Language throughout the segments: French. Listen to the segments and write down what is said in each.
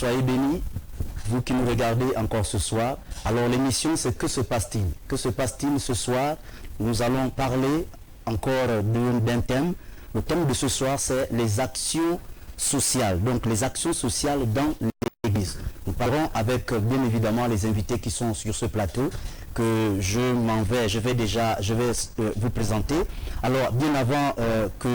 soyez bénis, vous qui nous regardez encore ce soir. Alors l'émission, c'est que se passe-t-il? Que se passe-t-il ce soir? Nous allons parler encore d'un thème. Le thème de ce soir, c'est les actions sociales. Donc les actions sociales dans l'Église. Nous parlerons avec bien évidemment les invités qui sont sur ce plateau, que je vais vous présenter. Alors bien avant que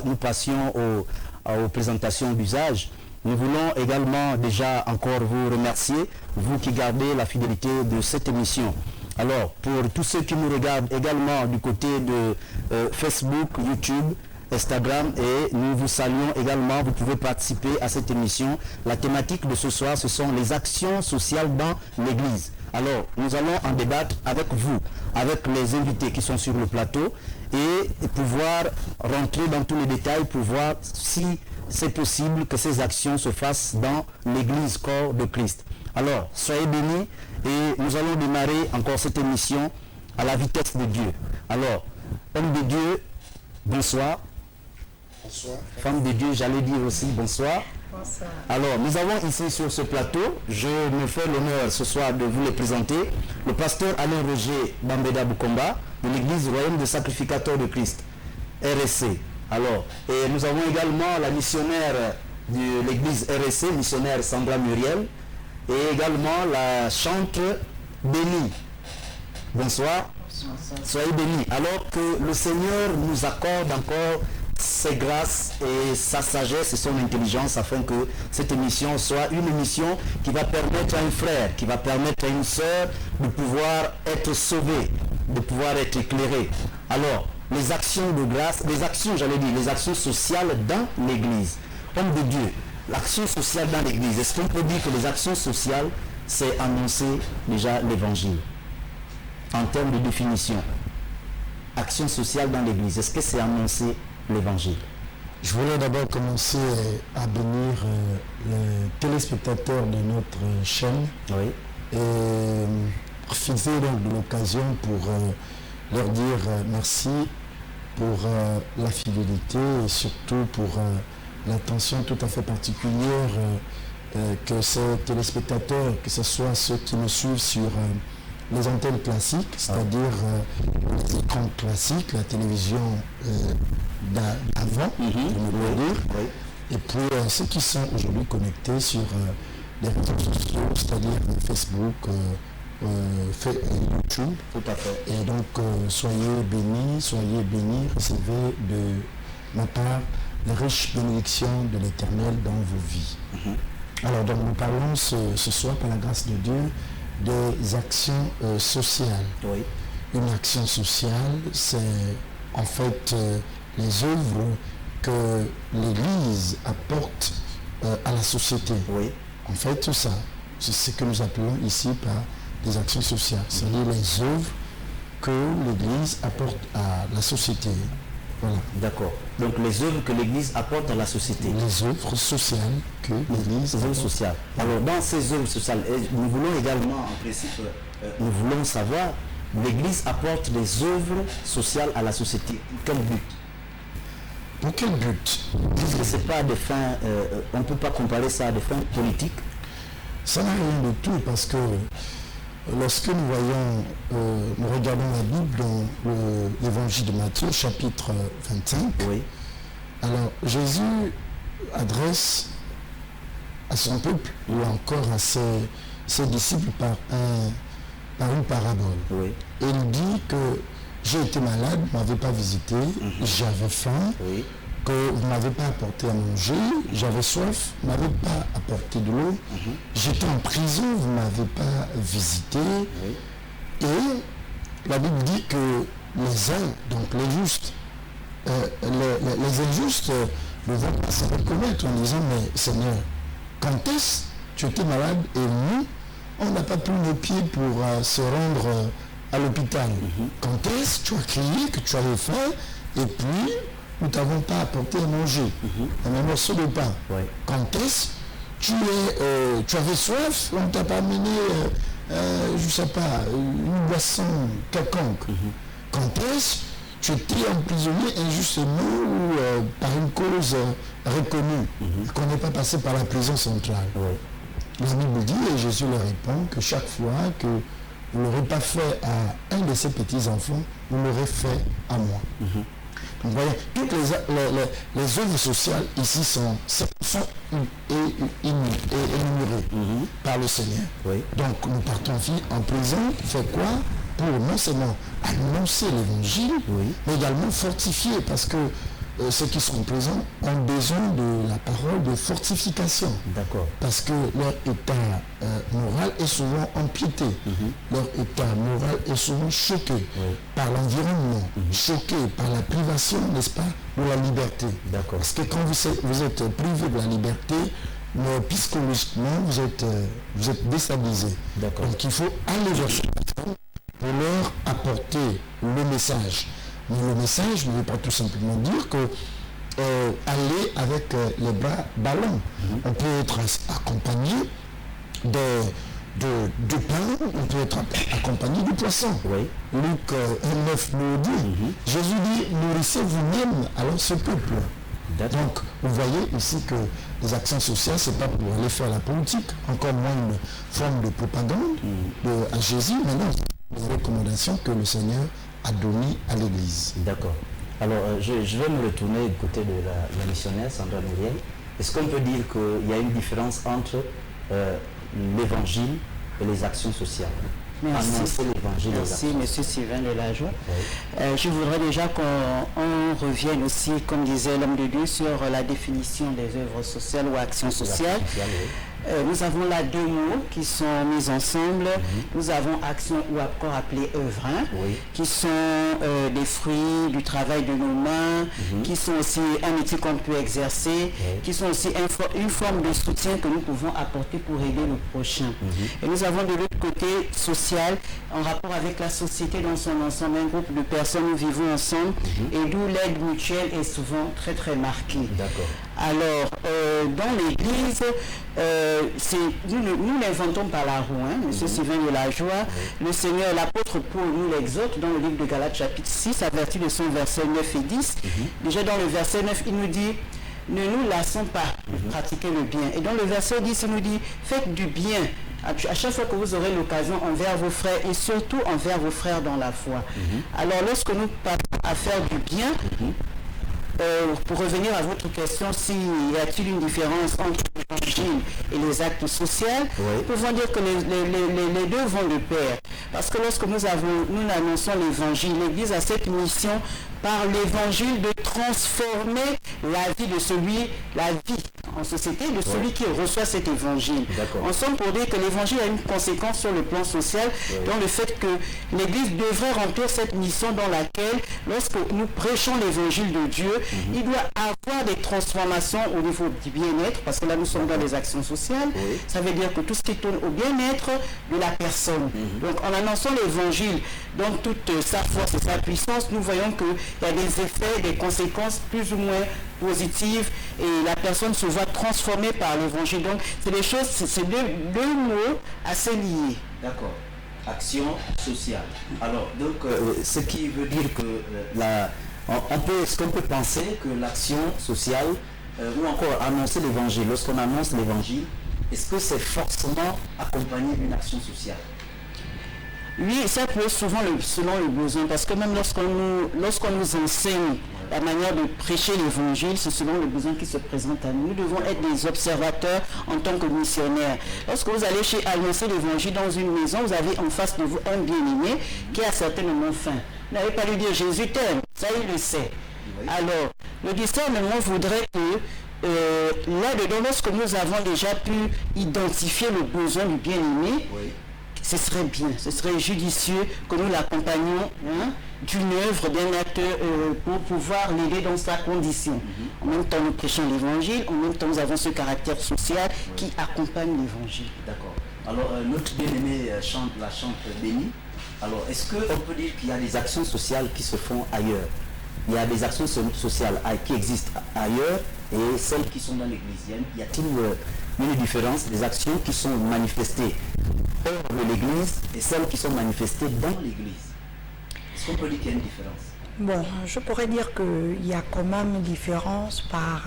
nous passions aux présentations d'usage, nous voulons également déjà encore vous remercier, vous qui gardez la fidélité de cette émission. Alors, pour tous ceux qui nous regardent également du côté de Facebook, YouTube, Instagram, et nous vous saluons également, vous pouvez participer à cette émission. La thématique de ce soir, ce sont les actions sociales dans l'Église. Alors, nous allons en débattre avec vous, avec les invités qui sont sur le plateau, et pouvoir rentrer dans tous les détails pour voir si c'est possible que ces actions se fassent dans l'Église corps de Christ. Alors, soyez bénis et nous allons démarrer encore cette émission à la vitesse de Dieu. Alors, homme de Dieu, bonsoir. Bonsoir. Femme de Dieu, j'allais dire aussi bonsoir. Bonsoir. Alors, nous avons ici sur ce plateau, je me fais l'honneur ce soir de vous les présenter, le pasteur Alain Roger Bambeda Bukomba de l'Église Royaume des Sacrificateurs de Christ, RSC. Alors, et nous avons également la missionnaire de l'Église RSC, missionnaire Sandra Muriel, et également la chantre Bénie. Bonsoir. Bonsoir. Soyez bénis. Alors que le Seigneur nous accorde encore ses grâces et sa sagesse et son intelligence afin que cette émission soit une émission qui va permettre à un frère, qui va permettre à une sœur de pouvoir être sauvé, de pouvoir être éclairé. Alors, les actions de grâce, les actions sociales dans l'Église. Homme de Dieu, l'action sociale dans l'Église, est-ce qu'on peut dire que les actions sociales, c'est annoncer déjà l'Évangile? En termes de définition, action sociale dans l'Église, est-ce que c'est annoncer l'Évangile? Je voulais d'abord commencer à bénir les téléspectateurs de notre chaîne, Oui. et profiter donc de l'occasion pour leur dire merci pour la fidélité et surtout pour l'attention tout à fait particulière que ces téléspectateurs, que ce soit ceux qui nous suivent sur les antennes classiques, c'est-à-dire les écrans classiques, la télévision d'avant, je me dois dire, Oui. et puis ceux qui sont aujourd'hui connectés sur les réseaux sociaux, c'est-à-dire Facebook, YouTube. Tout à fait. Et donc soyez bénis, recevez de ma part les riches bénédictions de l'Éternel dans vos vies. Alors donc nous parlons ce soir par la grâce de Dieu des actions sociales. Oui. Une action sociale, c'est en fait les œuvres que l'Église apporte à la société. Oui. En fait, tout ça, c'est ce que nous appelons ici par des actions sociales. C'est-à-dire les œuvres que l'Église apporte à la société. Voilà. D'accord. Donc les œuvres que l'Église apporte à la société. Les œuvres sociales que l'Église Les œuvres apporte. sociales. Alors dans ces œuvres sociales, nous voulons également, en principe, nous voulons savoir, l'Église apporte des œuvres sociales à la société. Quel but? Pour quel but? Est-ce que c'est pas à des fins, on ne peut pas comparer ça à des fins politiques? Ça n'a rien de tout parce que lorsque nous regardons la Bible dans l'évangile de Matthieu, chapitre 25, Oui. alors Jésus adresse à son peuple ou encore à ses disciples par une parabole. Oui. Et il dit que j'ai été malade, vous ne m'avez pas visité, j'avais faim, Oui. que vous ne m'avez pas apporté à manger, j'avais soif, vous ne m'avez pas apporté de l'eau, j'étais en prison, vous ne m'avez pas visité. Oui. Et la Bible dit que les uns, donc les justes, les injustes ne vont pas se reconnaître en disant, mais Seigneur, quand est-ce tu étais malade et nous, on n'a pas pris nos pieds pour se rendre à l'hôpital. Quand est-ce que tu as crié que tu avais faim et puis nous ne t'avons pas apporté à manger un morceau de pain. Ouais. Quand est-ce tu avais soif, on ne t'a pas amené, je ne sais pas, une boisson quelconque. Quand est-ce tu étais emprisonné injustement ou par une cause reconnue, qu'on n'est pas passé par la prison centrale. Oui. La Bible dit, et Jésus leur répond, que chaque fois que vous ne l'aurez pas fait à un de ces petits-enfants, vous l'aurez fait à moi. Donc vous voyez, toutes les œuvres sociales ici sont énumérées par le Seigneur. Oui. Donc nous partons en prison, fait quoi? Pour non seulement annoncer l'évangile, mais également fortifier, parce que ceux qui sont présents ont besoin de la parole de fortification. D'accord. Parce que leur état moral est souvent empiété. Leur état moral est souvent choqué par l'environnement, choqué par la privation, n'est-ce pas, de la liberté. D'accord. Parce que quand vous êtes privé de la liberté, mais psychologiquement, vous êtes déstabilisé. D'accord. Donc il faut aller vers ces personnes pour leur apporter le message. Mais le message ne veut pas tout simplement dire que aller avec les bras ballants. On peut être accompagné de pain, on peut être accompagné du poisson. Oui. Luc 9 nous dit, Jésus dit, nourrissez vous-même alors ce peuple. Donc, vous voyez ici que les actions sociales, ce n'est pas pour aller faire la politique, encore moins une forme de propagande à Jésus, mais non, c'est une recommandation que le Seigneur a donné à l'Église. D'accord. Alors, je vais me retourner du côté de la missionnaire Sandra Muriel. Est-ce qu'on peut dire qu'il y a une différence entre l'évangile et les actions sociales? Merci, M. Sylvain Delajoie. Je voudrais déjà qu'on revienne aussi, comme disait l'homme de Dieu, sur la définition des œuvres sociales ou actions sociales. Nous avons là deux mots qui sont mis ensemble. Nous avons action ou encore appelé œuvre, qui sont des fruits du travail de nos mains, qui sont aussi un métier qu'on peut exercer, qui sont aussi une forme de soutien que nous pouvons apporter pour aider le prochain. Et nous avons de l'autre côté social, en rapport avec la société dans son ensemble, un groupe de personnes, nous vivons ensemble, et d'où l'aide mutuelle est souvent très très marquée. Alors, dans l'Église, nous l'inventons par la roue, M. Sylvain Delajoie. Le Seigneur, l'apôtre Paul nous l'exhorte dans le livre de Galates chapitre 6, à partir de son verset 9 et 10. Déjà dans le verset 9, il nous dit, ne nous lassons pas de pratiquer le bien. Et dans le verset 10, il nous dit, faites du bien à chaque fois que vous aurez l'occasion envers vos frères et surtout envers vos frères dans la foi. Alors lorsque nous passons à faire du bien, pour revenir à votre question, y a-t-il une différence entre l'évangile et les actes sociaux, nous pouvons dire que les deux vont de pair. Parce que lorsque nous annonçons l'évangile, l'Église a cette mission par l'évangile de transformer la vie en société de celui qui reçoit cet évangile. En somme, pour dire que l'évangile a une conséquence sur le plan social, dans le fait que l'Église devrait remplir cette mission dans laquelle, lorsque nous prêchons l'évangile de Dieu, il doit avoir des transformations au niveau du bien-être, parce que là nous sommes dans les actions sociales, ça veut dire que tout ce qui tourne au bien-être de la personne. Donc en annonçant l'évangile dans toute sa force et sa puissance, nous voyons qu'il y a des effets, des conséquences plus ou moins positives et la personne se voit transformée par l'évangile. Donc c'est des choses, c'est deux mots assez liés. D'accord. Action sociale. Alors donc ce qui veut dire que est-ce qu'on peut penser que l'action sociale ou encore annoncer l'évangile, lorsqu'on annonce l'évangile, est-ce que c'est forcément accompagné d'une action sociale? Oui, ça peut souvent selon le besoin, parce que même lorsqu'on nous enseigne la manière de prêcher l'évangile, c'est selon le besoin qui se présente à nous. Nous devons être des observateurs en tant que missionnaires. Lorsque vous allez annoncer l'évangile dans une maison, vous avez en face de vous un bien-aimé qui a certainement faim. Vous n'avez pas lui dire Jésus t'aime, ça il le sait. Alors, le discernement voudrait que là-dedans, lorsque nous avons déjà pu identifier le besoin du bien-aimé, ce serait bien, ce serait judicieux que nous l'accompagnions d'une œuvre, d'un acte pour pouvoir l'aider dans sa condition. En même temps, nous prêchons l'évangile, en même temps, nous avons ce caractère social qui accompagne l'évangile. D'accord. Alors, notre bien-aimé chante bénie. Alors, est-ce qu'on peut dire qu'il y a des actions sociales qui se font ailleurs? Il y a des actions sociales qui existent ailleurs et celles qui sont dans l'Église. Y a-t-il une différence des actions qui sont manifestées hors de l'Église et celles qui sont manifestées dans l'Église? Est-ce qu'on peut dire qu'il y a une différence? Bon, je pourrais dire qu'il y a quand même une différence par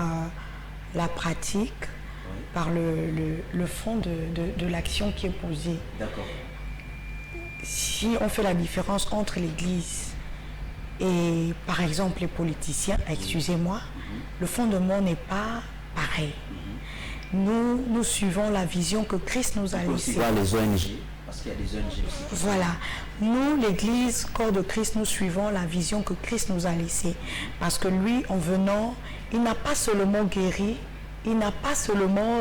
la pratique. par le fond de l'action qui est posée. D'accord. Si on fait la différence entre l'Église et, par exemple, les politiciens, excusez-moi, le fondement n'est pas pareil. Nous suivons la vision que Christ nous a laissée. Voir les ONG. Parce qu'il y a des ONG aussi. Voilà. Nous, l'Église, corps de Christ, nous suivons la vision que Christ nous a laissée. Parce que lui, en venant, il n'a pas seulement guéri, il n'a pas seulement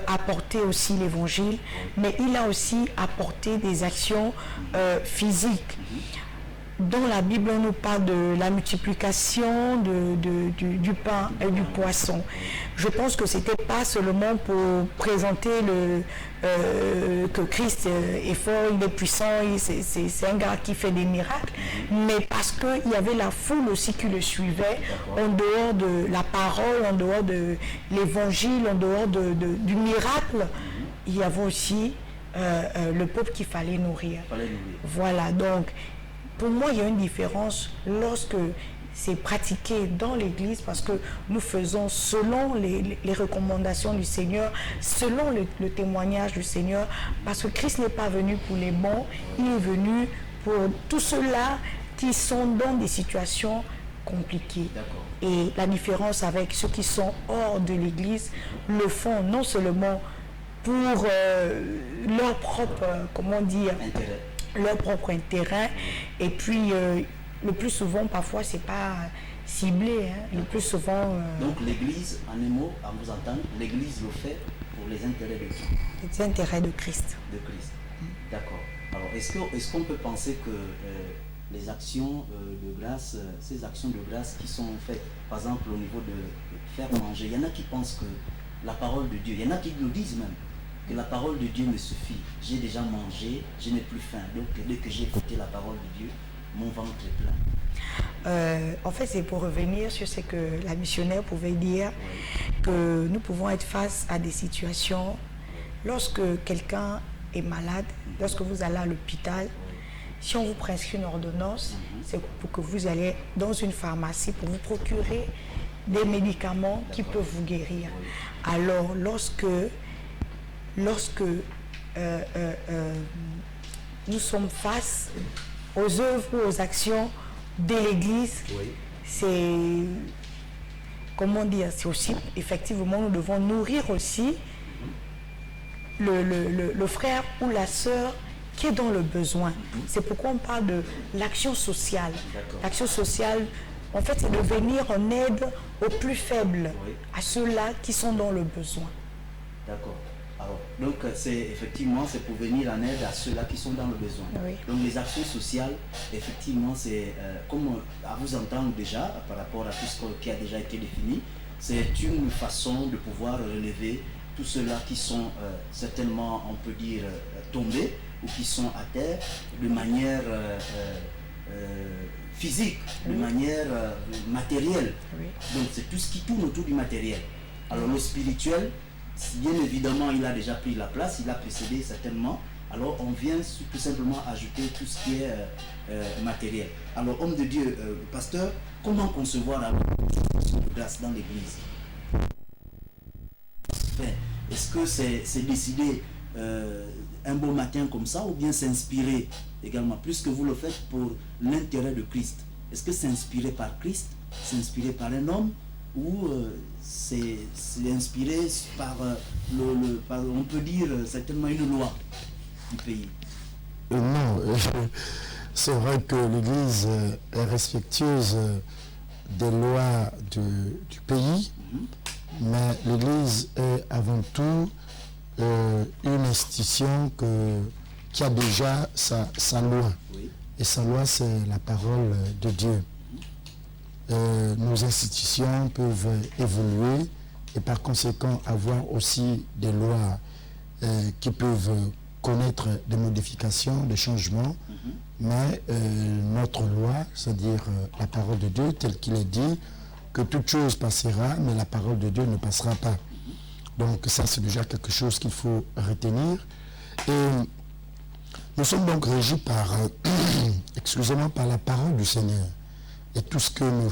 apporté aussi l'évangile, mais il a aussi apporté des actions physiques. Dans la Bible, on nous parle de la multiplication du pain et du poisson. Je pense que ce n'était pas seulement pour présenter que Christ est fort, il est puissant, c'est un gars qui fait des miracles, mais parce qu'il y avait la foule aussi qui le suivait, en dehors de la parole, en dehors de l'évangile, en dehors du miracle, il y avait aussi le peuple qu'il fallait nourrir. Voilà, donc pour moi, il y a une différence lorsque c'est pratiqué dans l'Église parce que nous faisons selon les recommandations du Seigneur, selon le témoignage du Seigneur, parce que Christ n'est pas venu pour les bons, il est venu pour tous ceux-là qui sont dans des situations compliquées. Et la différence avec ceux qui sont hors de l'Église le font non seulement pour leur propre, comment dire, leur propre intérêt, et puis le plus souvent parfois c'est pas ciblé, hein. Le plus souvent donc l'Église, en un mot, à vous entendre, l'Église le fait pour les intérêts de qui? Les intérêts de Christ. D'accord. Alors est-ce qu'on peut penser que les actions de grâce, ces actions de grâce qui sont faites, par exemple au niveau de faire manger, il y en a qui pensent que la parole de Dieu, il y en a qui le disent même, que la parole de Dieu me suffit. J'ai déjà mangé, je n'ai plus faim. Donc dès que j'ai écouté la parole de Dieu, mon ventre est plein. En fait, c'est pour revenir sur ce que la missionnaire pouvait dire, que nous pouvons être face à des situations, lorsque quelqu'un est malade, lorsque vous allez à l'hôpital, si on vous prescrit une ordonnance, c'est pour que vous allez dans une pharmacie pour vous procurer des médicaments qui peuvent vous guérir. Alors, lorsque nous sommes face aux œuvres ou aux actions de l'Église, c'est, comment dire, c'est aussi, effectivement, nous devons nourrir aussi le frère ou la sœur qui est dans le besoin. C'est pourquoi on parle de l'action sociale. L'action sociale, en fait, c'est de venir en aide aux plus faibles, à ceux-là qui sont dans le besoin. D'accord. Alors, donc, c'est pour venir en aide à ceux-là qui sont dans le besoin. Donc, les actions sociales, effectivement, c'est, comme à vous entendre déjà, par rapport à tout ce qui a déjà été défini, c'est une façon de pouvoir relever tous ceux-là qui sont certainement, on peut dire, tombés ou qui sont à terre de manière physique, de manière matérielle. Donc, c'est tout ce qui tourne autour du matériel. Alors, le spirituel, bien évidemment, il a déjà pris la place, il a précédé certainement. Alors, on vient tout simplement ajouter tout ce qui est matériel. Alors, homme de Dieu, pasteur, comment concevoir la fonction de grâce dans l'Église? Est-ce que c'est décidé un beau matin comme ça, ou bien s'inspirer également, puisque vous le faites pour l'intérêt de Christ? Est-ce que c'est inspiré par Christ, c'est inspiré par un homme, ou c'est inspiré par, on peut dire, certainement une loi du pays? Non, c'est vrai que l'Église est respectueuse des lois du pays, mais l'Église est avant tout une institution qui a déjà sa loi. Et sa loi, c'est la parole de Dieu. Nos institutions peuvent évoluer et par conséquent avoir aussi des lois qui peuvent connaître des modifications, des changements, mais notre loi, c'est-à-dire la parole de Dieu, telle qu'il est dit, que toute chose passera, mais la parole de Dieu ne passera pas. Donc ça, c'est déjà quelque chose qu'il faut retenir. Et nous sommes donc régis par, excusez-moi, par la parole du Seigneur. Et tout ce que nous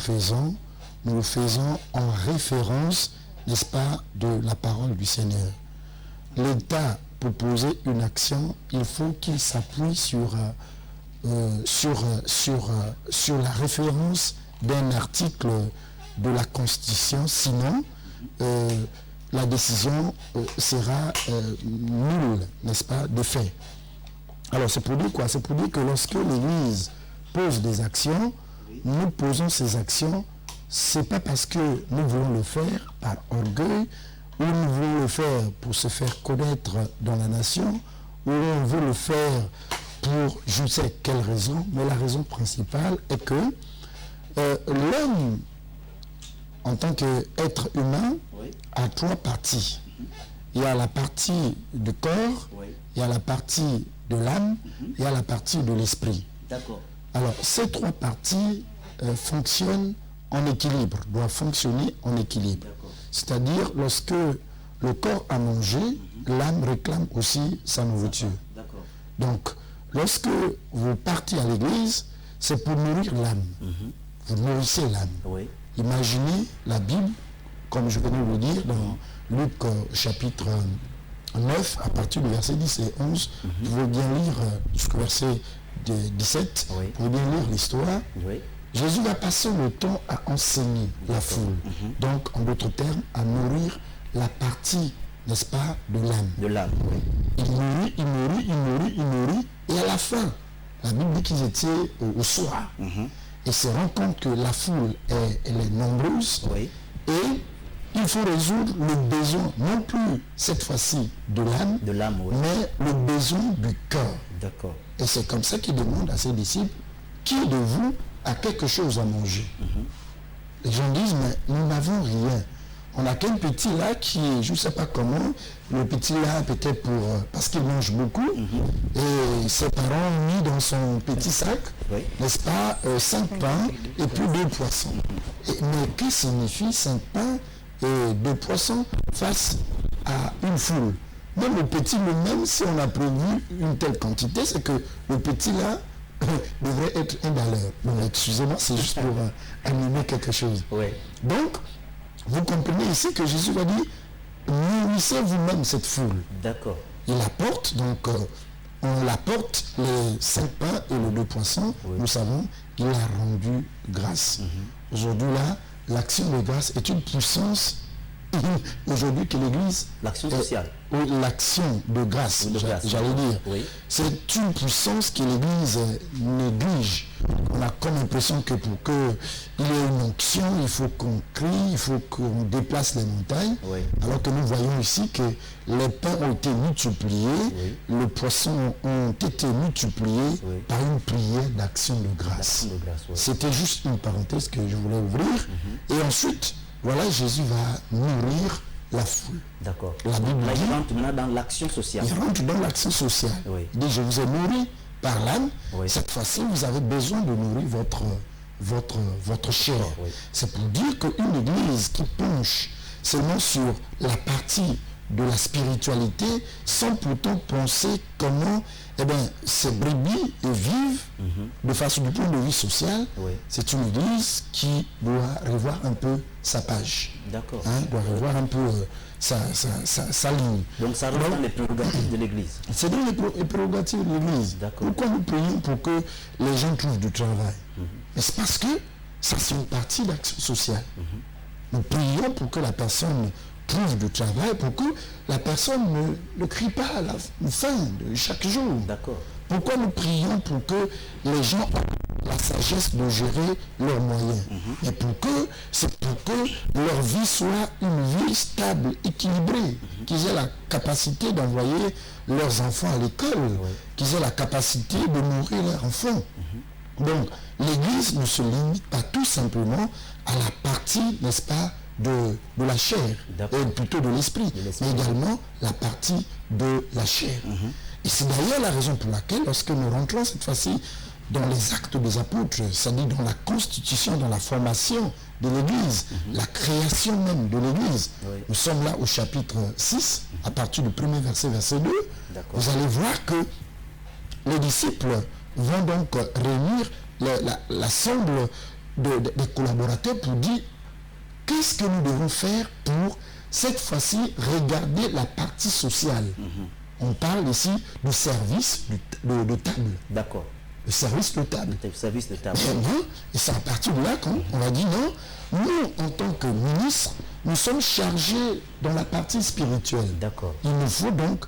le faisons en référence n'est-ce pas, de la parole du Seigneur. L'État, pour poser une action, il faut qu'il s'appuie sur la référence d'un article de la Constitution, sinon la décision sera nulle, n'est-ce pas, de fait. Alors c'est pour dire quoi? C'est pour dire que lorsque l'Église pose des actions, nous posons ces actions, c'est pas parce que nous voulons le faire par orgueil, ou nous voulons le faire pour se faire connaître dans la nation, ou on veut le faire pour je ne sais quelle raison, mais la raison principale est que l'homme, en tant qu'être humain, a trois parties. Il y a la partie du corps, il y a la partie de l'âme, il y a la partie de l'esprit. D'accord. Alors, ces trois parties fonctionnent en équilibre, doivent fonctionner en équilibre. C'est-à-dire, lorsque le corps a mangé, l'âme réclame aussi sa nourriture. Donc, lorsque vous partez à l'église, c'est pour nourrir l'âme. Vous nourrissez l'âme. Oui. Imaginez la Bible, comme je venais de vous dire, dans Luc chapitre 9, à partir du verset 10 et 11, vous pouvez bien lire jusqu'au verset 17, vous pouvez bien lire l'histoire. Oui. Jésus va passer le temps à enseigner la foule. Donc, en d'autres termes, à nourrir la partie, n'est-ce pas, de l'âme. De l'âme, oui. Il nourrit, il nourrit, il nourrit, il nourrit. Et à la fin, la Bible dit qu'ils étaient au soir. Et se rend compte que la foule, elle est nombreuse. Oui. Et il faut résoudre le besoin, non plus cette fois-ci de l'âme, oui. mais le besoin du cœur. D'accord. Et c'est comme ça qu'il demande à ses disciples, qui de vous a quelque chose à manger? Les gens disent, mais nous n'avons rien. On n'a qu'un petit là qui, je ne sais pas comment, le petit là peut-être parce qu'il mange beaucoup, et ses parents ont mis dans son petit sac, n'est-ce pas, 5 pains et puis 2 poissons. Mais que signifie 5 pains et 2 poissons face à une foule? Même le petit lui-même, si on a prévu une telle quantité, c'est que le petit là devrait être un valeur. Donc excusez-moi, c'est juste pour animer quelque chose. Donc, vous comprenez ici que Jésus va dire, nourrissez vous-même cette foule. D'accord. Il apporte, donc on l'apporte les 5 pains et les 2 poissons. Nous savons qu'il a rendu grâce. Aujourd'hui là, l'action de grâce est une puissance aujourd'hui que l'Église... L'action sociale. L'action de grâce, j'allais dire. C'est une puissance que l'Église néglige. On a comme l'impression que pour qu'il y ait une onction, il faut qu'on crie, il faut qu'on déplace les montagnes. Alors que nous voyons ici que les pains ont été multipliés, les poissons ont été multipliés par une prière d'action de grâce. C'était juste une parenthèse que je voulais ouvrir. Et ensuite, voilà, Jésus va nourrir la foule. D'accord. La Bible là, dit, il rentre maintenant dans l'action sociale. Il rentre dans l'action sociale. Il dit, je vous ai nourri par l'âme. Cette fois-ci, vous avez besoin de nourrir votre chair. C'est pour dire qu'une église qui penche seulement sur la partie de la spiritualité, sans pourtant penser comment ces brebis vivent de façon du point de vue social, c'est une église qui doit revoir un peu sa page. D'accord. Doit revoir un peu sa ligne. Donc ça rentre dans les prérogatives de l'église. C'est dans les prérogatives de l'église. Pourquoi nous prions pour que les gens trouvent du travail? Mais c'est parce que ça c'est une partie d'action sociale. Nous prions pour que la personne trouve du travail, pour que la personne ne crie pas à la fin de chaque jour. D'accord. Pourquoi nous prions pour que les gens aient la sagesse de gérer leurs moyens? Et c'est pour que leur vie soit une vie stable, équilibrée, qu'ils aient la capacité d'envoyer leurs enfants à l'école, qu'ils aient la capacité de nourrir leurs enfants. Donc, l'Église ne se limite pas tout simplement à la partie, n'est-ce pas, de la chair, et plutôt de l'esprit, mais également la partie de la chair. Et c'est d'ailleurs la raison pour laquelle, lorsque nous rentrons cette fois-ci dans les actes des apôtres, c'est-à-dire dans la constitution, dans la formation de l'Église, la création même de l'Église, nous sommes là au chapitre 6, à partir du premier verset, verset 2, vous allez voir que les disciples vont donc réunir l'ensemble des collaborateurs pour dire, qu'est-ce que nous devons faire pour, cette fois-ci, regarder la partie sociale? On parle ici du service de table. D'accord. Le service de table. Le service de table. Et c'est à partir de là qu'on va dire non, nous, en tant que ministre, nous sommes chargés dans la partie spirituelle. D'accord. Il nous faut donc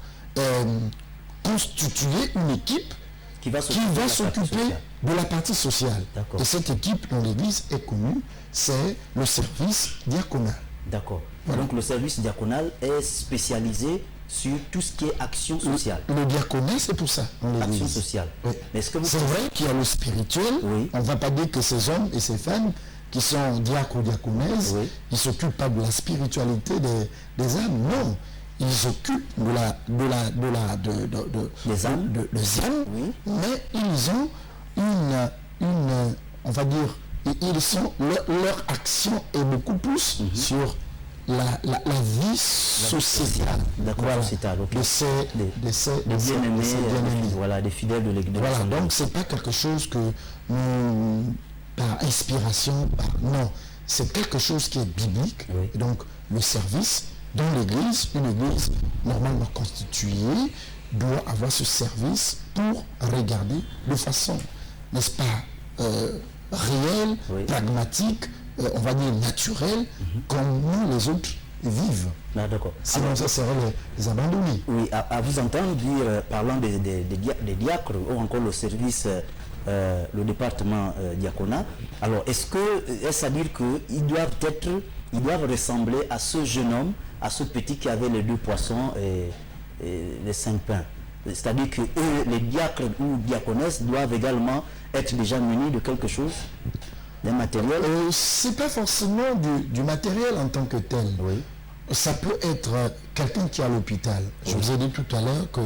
constituer une équipe qui va s'occuper de la partie sociale. Et cette équipe dans l'Église est connue, c'est le service diaconal. D'accord. Voilà. Donc le service diaconal est spécialisé sur tout ce qui est action sociale. Le diaconat, c'est pour ça. Action sociale. Oui. C'est vrai qu'il y a le spirituel. Oui. On ne va pas dire que ces hommes et ces femmes qui sont diacres ou diaconaises, oui, ils ne s'occupent pas de la spiritualité des âmes. Non. Ils s'occupent des âmes, oui, mais ils ont on va dire, leur action est beaucoup plus sur la vie sociétale. D'accord, voilà, sociétale, okay. de ces bien-aimés, voilà, des fidèles de l'Église. Voilà, donc c'est pas quelque chose que nous, par inspiration, non, c'est quelque chose qui est biblique. Oui. Et donc le service dans l'Église, une Église normalement constituée, doit avoir ce service pour regarder de façon, n'est-ce pas, réelle, oui, pragmatique, on va dire naturelle, comme nous les autres vivent. Ah, d'accord. Sinon, alors, ça serait les abandonnés. Oui, à vous entendre dire, parlant des diacres, ou encore le service, le département diaconat, alors est-ce à dire qu'ils doivent ressembler à ce jeune homme, à ce petit qui avait les 2 poissons et les 5 pains? C'est-à-dire que eux, les diacres ou diaconesses doivent également être déjà munis de quelque chose, d'un matériel? C'est pas forcément du matériel en tant que tel. Oui. Ça peut être quelqu'un qui est à l'hôpital. Oui. Je vous ai dit tout à l'heure que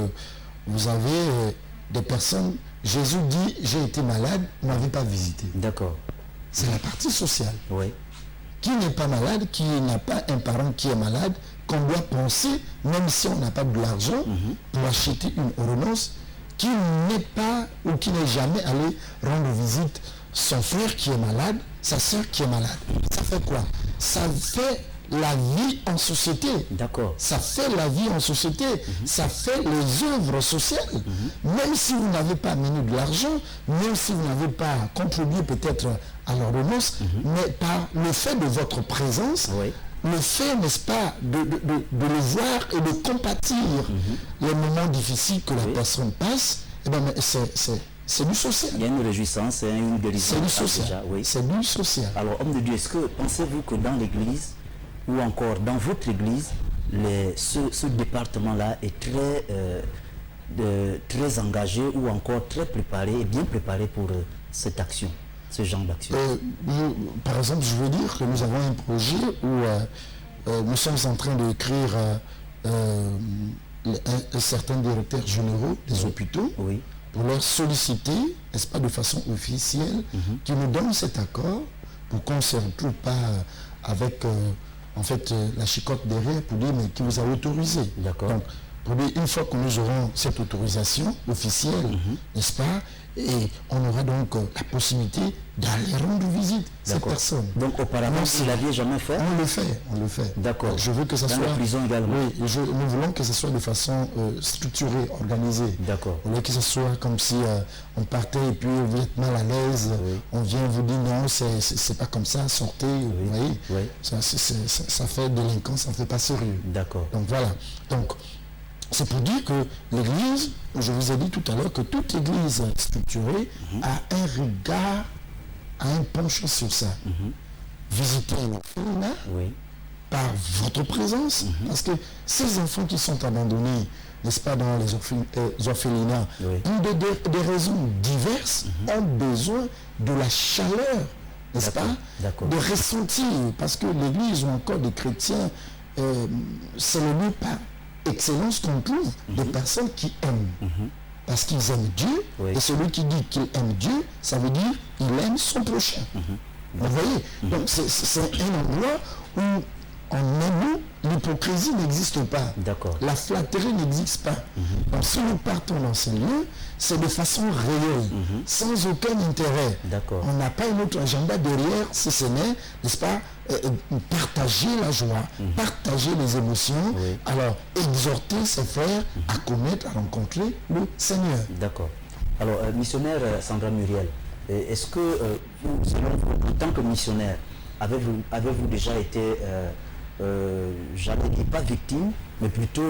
vous avez des personnes, Jésus dit, j'ai été malade, vous ne m'avez pas visité. D'accord. C'est la partie sociale. Oui. Qui n'est pas malade, qui n'a pas un parent qui est malade, qu'on doit penser, même si on n'a pas de l'argent, pour acheter une ordonnance, qui n'est pas ou qui n'est jamais allé rendre visite son frère qui est malade, sa soeur qui est malade. Ça fait quoi? Ça fait la vie en société. D'accord. Ça fait la vie en société. Ça fait les œuvres sociales. Même si vous n'avez pas amené de l'argent, même si vous n'avez pas contribué peut-être à l'ordonnance, mais par le fait de votre présence, oui, le fait, n'est-ce pas, de le voir et de compatir les moments difficiles que la personne passe, eh bien, c'est du social. Il y a une réjouissance, c'est une guérison. C'est du social. Déjà, oui. C'est du social. Alors, homme de Dieu, est-ce que pensez-vous que dans l'Église, ou encore dans votre Église, ce département-là est très engagé ou encore très préparé et bien préparé pour cette action, ce genre d'action? Par exemple, je veux dire que nous avons un projet où nous sommes en train d'écrire un certain directeur généraux des hôpitaux, oui, pour leur solliciter, n'est-ce pas, de façon officielle, qui nous donne cet accord pour qu'on ne se retrouve pas avec en fait la chicotte derrière pour dire mais qui vous a autorisé. D'accord. Donc, pour dire, une fois que nous aurons cette autorisation officielle, n'est-ce pas, et on aura donc la possibilité d'aller rendre visite à cette personne. Donc auparavant, si vous ne l'aviez jamais fait? On le fait. D'accord. Je veux que ça soit... Dans la prison également? Oui, nous voulons que ce soit de façon structurée, organisée. D'accord. Au lieu que ce soit comme si on partait et puis vous êtes mal à l'aise, oui, on vient vous dire non, c'est pas comme ça, sortez, oui, vous voyez, oui, ça fait délinquance, ça ne fait pas sérieux. D'accord. Donc voilà. Donc, c'est pour dire que l'Église, je vous ai dit tout à l'heure que toute Église structurée a un regard, a un penchant sur ça. Visiter un orphelinat, oui, par votre présence, parce que ces enfants qui sont abandonnés, n'est-ce pas, dans les orphelinats, oui, pour des raisons diverses, ont besoin de la chaleur, n'est-ce pas, de ressentir, parce que l'Église ou encore des chrétiens, c'est le lieu par excellence qu'on trouve des personnes qui aiment. Parce qu'ils aiment Dieu, oui, et celui qui dit qu'il aime Dieu, ça veut dire qu'il aime son prochain. Vous voyez? Donc c'est un endroit où on aime l'hypocrisie n'existe pas. D'accord. La flatterie n'existe pas. Donc si nous partons dans ces lieux, c'est de façon réelle, sans aucun intérêt. D'accord. On n'a pas un autre agenda derrière, si ce n'est, n'est-ce pas, partager la joie, partager les émotions, alors exhorter ses frères à connaître, à rencontrer le Seigneur. D'accord. Alors, missionnaire Sandra Muriel, est-ce que vous, selon vous, en tant que missionnaire, avez-vous déjà été, j'allais dire pas victime, mais plutôt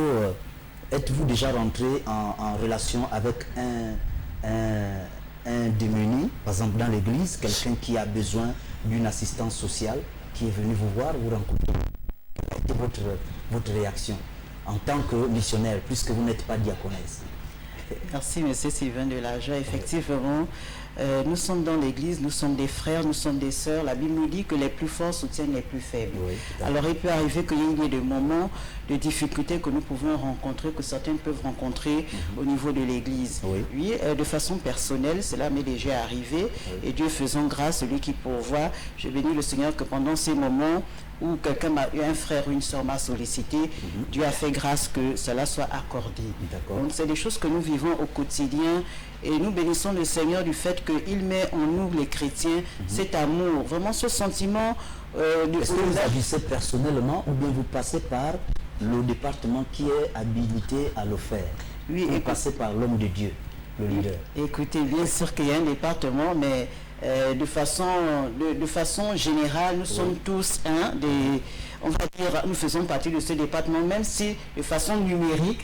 êtes-vous déjà rentré en relation avec un démuni, par exemple dans l'église, quelqu'un qui a besoin d'une assistance sociale, qui est venu vous voir, vous rencontrer? Quelle a été votre réaction en tant que missionnaire, puisque vous n'êtes pas diaconesse? Merci, M. Sylvain de la Joie. Effectivement, nous sommes dans l'église, nous sommes des frères, nous sommes des sœurs. La Bible nous dit que les plus forts soutiennent les plus faibles. Oui, alors, il peut arriver qu'il y ait des moments de difficultés que nous pouvons rencontrer, que certains peuvent rencontrer au niveau de l'église. Oui, de façon personnelle, cela m'est déjà arrivé. Et Dieu faisant grâce, celui qui pourvoit, je bénis le Seigneur que pendant ces moments où quelqu'un m'a eu, un frère ou une soeur m'a sollicité, Dieu a fait grâce que cela soit accordé. Donc c'est des choses que nous vivons au quotidien et nous bénissons le Seigneur du fait qu'il met en nous les chrétiens cet amour, vraiment ce sentiment Est-ce que vous agissez personnellement ou bien vous passez par le département qui est habilité à le faire? Oui, et passez par l'homme de Dieu, le leader. Écoutez, bien sûr qu'il y a un département, mais de façon générale, nous sommes tous on va dire, nous faisons partie de ce département, même si de façon numérique,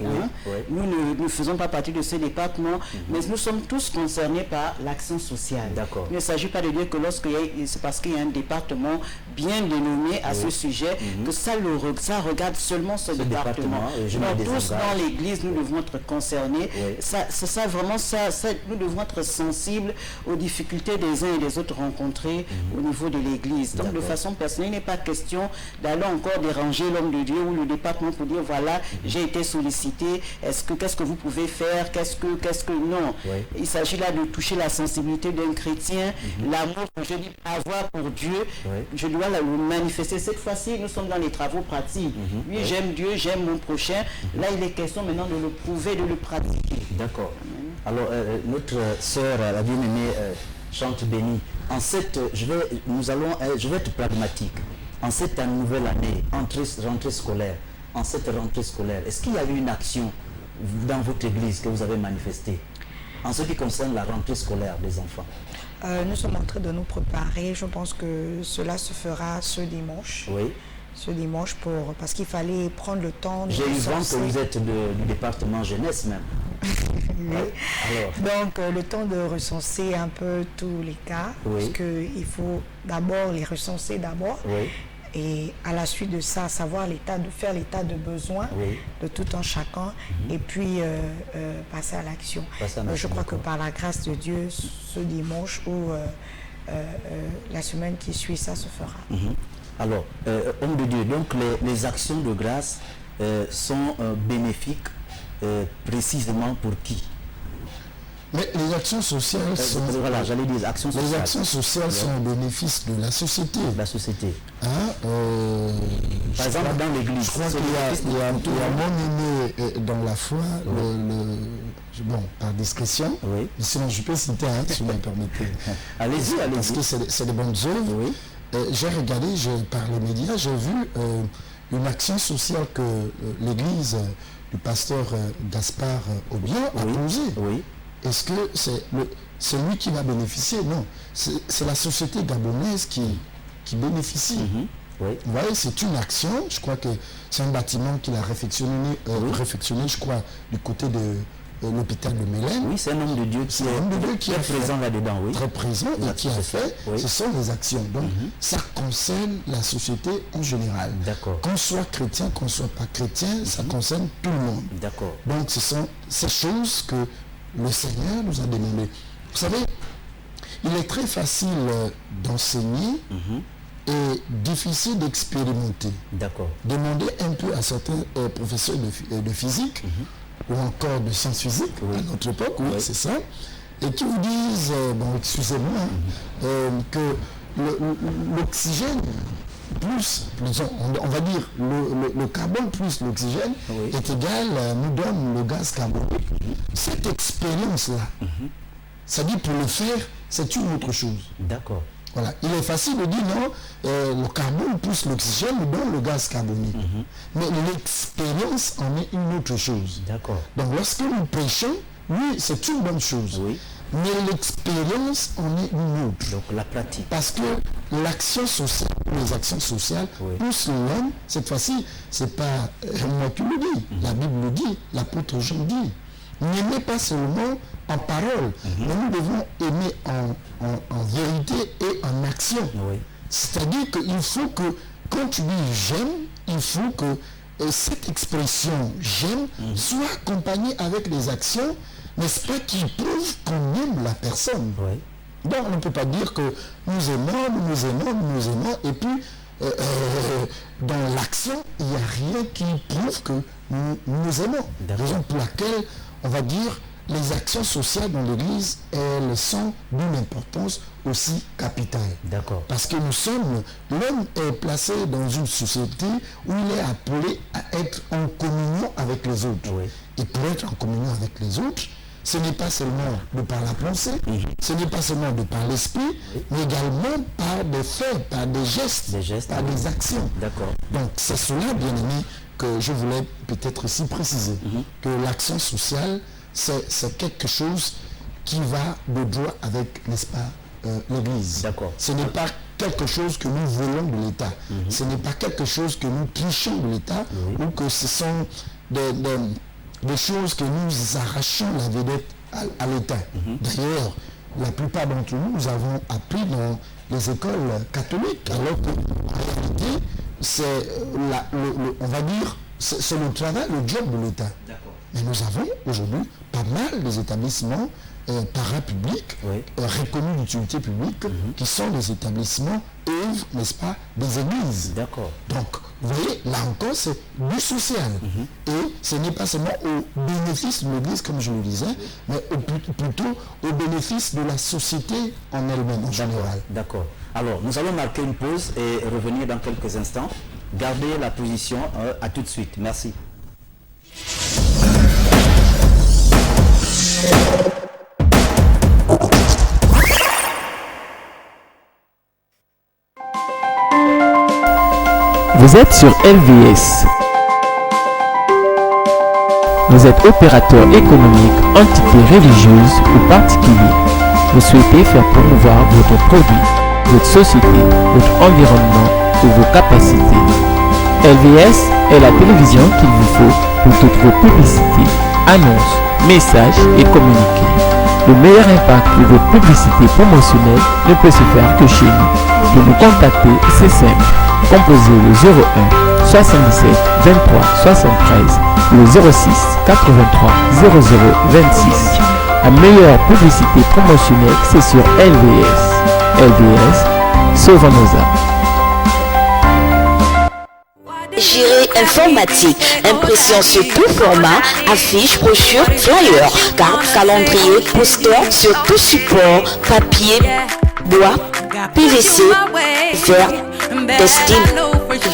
nous ne faisons pas partie de ce département, mais nous sommes tous concernés par l'action sociale. Il ne s'agit pas de dire que c'est parce qu'il y a un département bien dénommé à ce sujet que ça regarde seulement ce département. Donc, tous dans l'église, nous devons être concernés. Nous devons être sensibles aux difficultés des uns et des autres rencontrées au niveau de l'église. Donc, de façon personnelle, il n'est pas question d'aller encore déranger l'homme de Dieu ou le département pour dire voilà, j'ai été sollicité, qu'est-ce que vous pouvez faire, non. Il s'agit là de toucher la sensibilité d'un chrétien, l'amour que je dis avoir pour Dieu, je dois le manifester. Cette fois-ci, nous sommes dans les travaux pratiques. Oui, j'aime Dieu, j'aime mon prochain. Là, il est question maintenant de le prouver, de le pratiquer. D'accord. Alors, notre sœur, la bien-aimée, Chante Béni, je vais être pragmatique. En cette nouvelle année, rentrée scolaire, est-ce qu'il y a eu une action dans votre église que vous avez manifestée en ce qui concerne la rentrée scolaire des enfants? Nous sommes en train de nous préparer. Je pense que cela se fera ce dimanche. Oui. Ce dimanche, parce qu'il fallait prendre le temps de... J'ai eu vent que vous êtes du département jeunesse même. Oui. Donc, le temps de recenser un peu tous les cas, parce qu'il faut d'abord les recenser d'abord. Et à la suite de ça, savoir faire l'état de besoin de tout un chacun et puis passer à l'action. Je crois que par la grâce de Dieu, ce dimanche ou la semaine qui suit, ça se fera. Alors, homme de Dieu, donc les actions de grâce sont bénéfiques précisément pour qui? Mais les actions sociales sont... Voilà, j'allais dire actions sociales. Les actions sociales sont au bénéfice de la société. La société. Par exemple, dans l'église. Je crois qu'il y a mon aîné dans la foi, bon, par discrétion, sinon je peux citer si vous me permettez. Allez-y. Parce que c'est des bonnes œuvres. J'ai regardé, par les médias, j'ai vu une action sociale que l'église du pasteur Gaspard Obien a posée. Est-ce que c'est lui qui va bénéficier? Non, c'est la société gabonaise qui bénéficie. Vous voyez, c'est une action. Je crois que c'est un bâtiment qu'il a réfectionné, je crois, du côté de l'hôpital de Mélène. Oui, c'est un homme de Dieu qui est très présent là-dedans. Très présent et qui a fait. Ce sont les actions. Donc, ça concerne la société en général. Qu'on soit chrétien, qu'on ne soit pas chrétien, ça concerne tout le monde. Donc, ce sont ces choses que le Seigneur nous a demandé. Vous savez, il est très facile d'enseigner et difficile d'expérimenter. Demandez un peu à certains professeurs de physique ou encore de sciences physiques à notre époque, c'est ça, et qui vous disent, excusez-moi, que l'oxygène on va dire, le carbone plus l'oxygène est égal, nous donne le gaz carbonique. Cette expérience-là, ça dit pour le faire, c'est une autre chose. D'accord. Voilà. Il est facile de dire non, le carbone plus l'oxygène nous donne le gaz carbonique. Mais l'expérience en est une autre chose. D'accord. Donc lorsque nous prêchons, oui, c'est une bonne chose. Oui. Mais l'expérience en est une autre. Donc la pratique. Parce que l'action sociale, les actions sociales, poussent l'homme, cette fois-ci, c'est pas moi qui le dis, la Bible le dit, l'apôtre Jean dit. N'aimez pas seulement en parole, mais nous devons aimer en vérité et en action. Oui. C'est-à-dire qu'il faut que, quand tu dis j'aime, il faut que cette expression j'aime soit accompagnée avec des actions, n'est-ce pas, qui prouvent qu'on aime la personne. Oui. Donc on ne peut pas dire que nous aimons, et puis dans l'action, il n'y a rien qui prouve que nous aimons. Raison pour laquelle, on va dire, les actions sociales dans l'Église, elles sont d'une importance aussi capitale. D'accord. Parce que l'homme est placé dans une société où il est appelé à être en communion avec les autres. Oui. Et pour être en communion avec les autres, ce n'est pas seulement de par la pensée, ce n'est pas seulement de par l'esprit, mais également par des faits, par des gestes, par des actions. D'accord. Donc c'est cela, bien aimé, que je voulais peut-être aussi préciser, que l'action sociale, c'est quelque chose qui va de droit avec, n'est-ce pas, l'Église. D'accord. Ce n'est pas quelque chose que nous voulons de l'État. Ce n'est pas quelque chose que nous trichons de l'État, ou que ce sont des choses que nous arrachons la vedette à l'État. D'ailleurs, la plupart d'entre nous avons appris dans les écoles catholiques, alors qu'en réalité, c'est on va dire, c'est le travail, le job de l'État. Mais nous avons aujourd'hui pas mal des établissements parapublics reconnus d'utilité publique qui sont des établissements œuvres, n'est-ce pas, des églises. D'accord. Donc, vous voyez, là encore, c'est du social. Et ce n'est pas seulement au bénéfice de l'église, comme je le disais, mais plutôt au bénéfice de la société en elle-même, en général. D'accord. Alors, nous allons marquer une pause et revenir dans quelques instants. Gardez la position. À tout de suite. Merci. Vous êtes sur LVS. Vous êtes opérateur économique, entité religieuse ou particulier. Vous souhaitez faire promouvoir votre produit, votre société, votre environnement ou vos capacités. LVS est la télévision qu'il vous faut pour toutes vos publicités, annonces, messages et communiqués. Le meilleur impact de votre publicité promotionnelle ne peut se faire que chez nous. Pour nous contacter, c'est simple. Composez le 01 77 23 73 ou le 06 83 00 26. La meilleure publicité promotionnelle, c'est sur LVS. LVS, sauvons nos âmes. Gérée informatique, impression sur tout format, affiches, brochures, flyers, cartes, calendrier, posters sur tout support, papier, bois, PVC, verre, textile,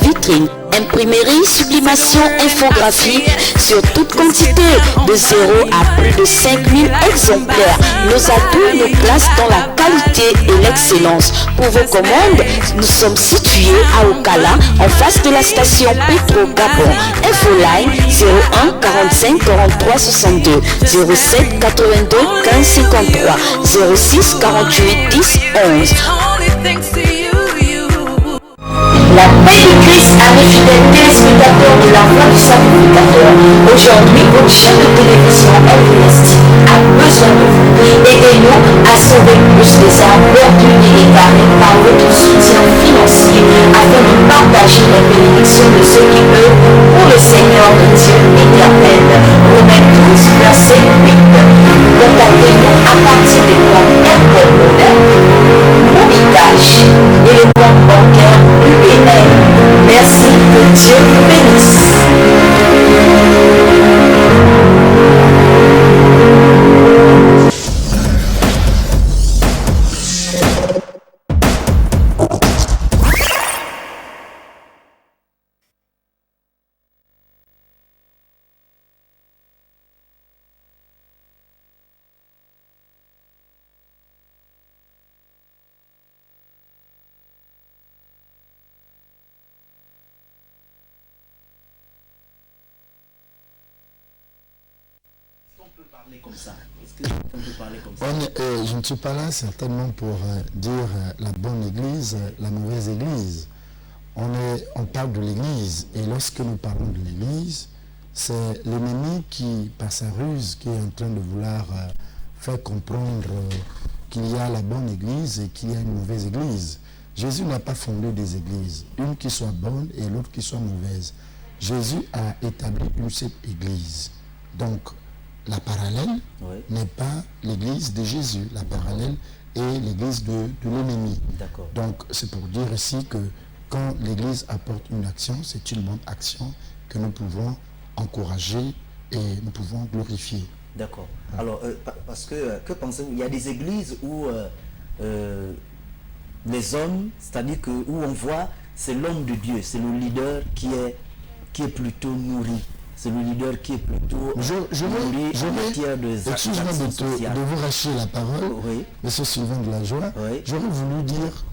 vitrine, imprimerie, sublimation, infographie sur toute quantité de 0 à plus de 5000 exemplaires. Nos atouts nous placent dans la qualité et l'excellence. Pour vos commandes, nous sommes situés à Okala, en face de la station Petro Gabon. Infoline 01 45 43 62 07 82 15 53 06 48 10 11. La paix de Christ arrive fidèles téléspectateurs de la voix du sacrificateur. Aujourd'hui, votre chaîne de télévision LVS a besoin de vous. Aidez-nous à sauver plus les âmes perdues et égarées par votre soutien financier afin de partager les bénédictions de ceux qui œuvrent pour le Seigneur de Dieu éternel. Romains 12, verset 8. Contactez-nous à partir des comptes RTL, Mobicash et le compte bancaire UBL. Merci, que Dieu vous bénisse. qu'on peut parler comme ça? Est-ce qu'on peut parler comme ça? Je ne suis pas là certainement pour dire la bonne église, la mauvaise église. On parle de l'église, et lorsque nous parlons de l'église, c'est l'ennemi qui, par sa ruse, qui est en train de vouloir faire comprendre qu'il y a la bonne église et qu'il y a une mauvaise église. Jésus n'a pas fondé des églises, une qui soit bonne et l'autre qui soit mauvaise. Jésus a établi une seule église. Donc, la parallèle n'est pas l'église de Jésus. La parallèle est l'église de l'ennemi. Donc, c'est pour dire ici que quand l'église apporte une action, c'est une bonne action que nous pouvons encourager et nous pouvons glorifier. D'accord. Alors, parce que pensez-vous? Il y a des églises où les hommes, c'est-à-dire que où on voit, c'est l'homme de Dieu, c'est le leader qui est plutôt nourri. C'est le leader qui est plutôt nourri en matière de excuse-moi de vous racheter la parole, monsieur Sylvain de la Joie. J'aurais voulu dire,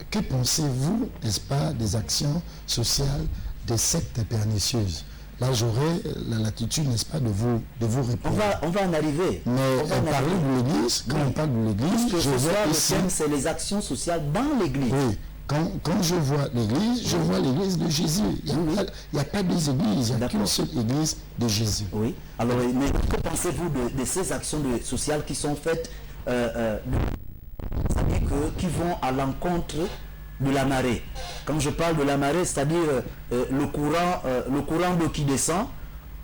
que pensez-vous, n'est-ce pas, des actions sociales des sectes pernicieuses? Là, j'aurais la latitude, n'est-ce pas, de vous répondre. On va en arriver. Mais parler de l'église, quand on parle de l'église, je vois ici, c'est les actions sociales dans l'église. Oui. Quand je vois l'église, je vois l'église de Jésus. Il n'y a pas deux églises, il n'y a qu'une seule église de Jésus. Oui. Alors, mais que pensez-vous de ces actions sociales qui sont faites, c'est-à-dire qui vont à l'encontre de la marée? Quand je parle de la marée, c'est-à-dire le courant d'eau qui descend,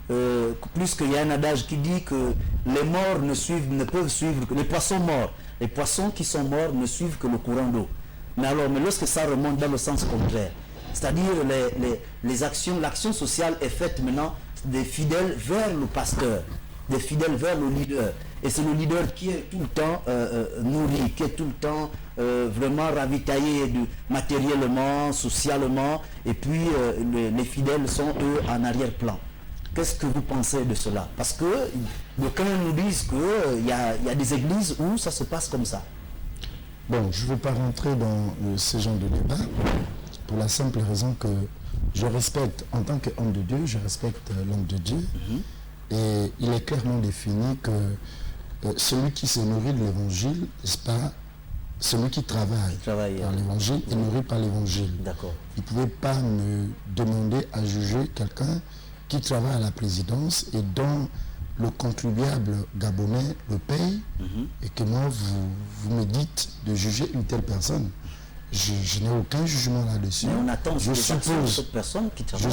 plus qu'il y a un adage qui dit que les morts ne peuvent suivre que les poissons morts. Les poissons qui sont morts ne suivent que le courant d'eau. Mais lorsque ça remonte dans le sens contraire, c'est-à-dire l'action sociale est faite maintenant des fidèles vers le pasteur, des fidèles vers le leader. Et c'est le leader qui est tout le temps nourri, qui est tout le temps vraiment ravitaillé matériellement, socialement, et puis les fidèles sont eux en arrière-plan. Qu'est-ce que vous pensez de cela? Parce que d'aucuns nous disent qu'il y a des églises où ça se passe comme ça. Bon, je ne veux pas rentrer dans ce genre de débat pour la simple raison que je respecte, en tant qu'homme de Dieu, je respecte l'homme de Dieu. Et il est clairement défini que celui qui se nourrit de l'évangile, n'est-ce pas, celui qui travaille par l'évangile est nourri par l'évangile. D'accord. Il ne pouvait pas me demander à juger quelqu'un qui travaille à la présidence et dont le contribuable gabonais le paye, et que moi, vous me dites de juger une telle personne. Je n'ai aucun jugement là-dessus. Mais on attend cette personne qui travaille.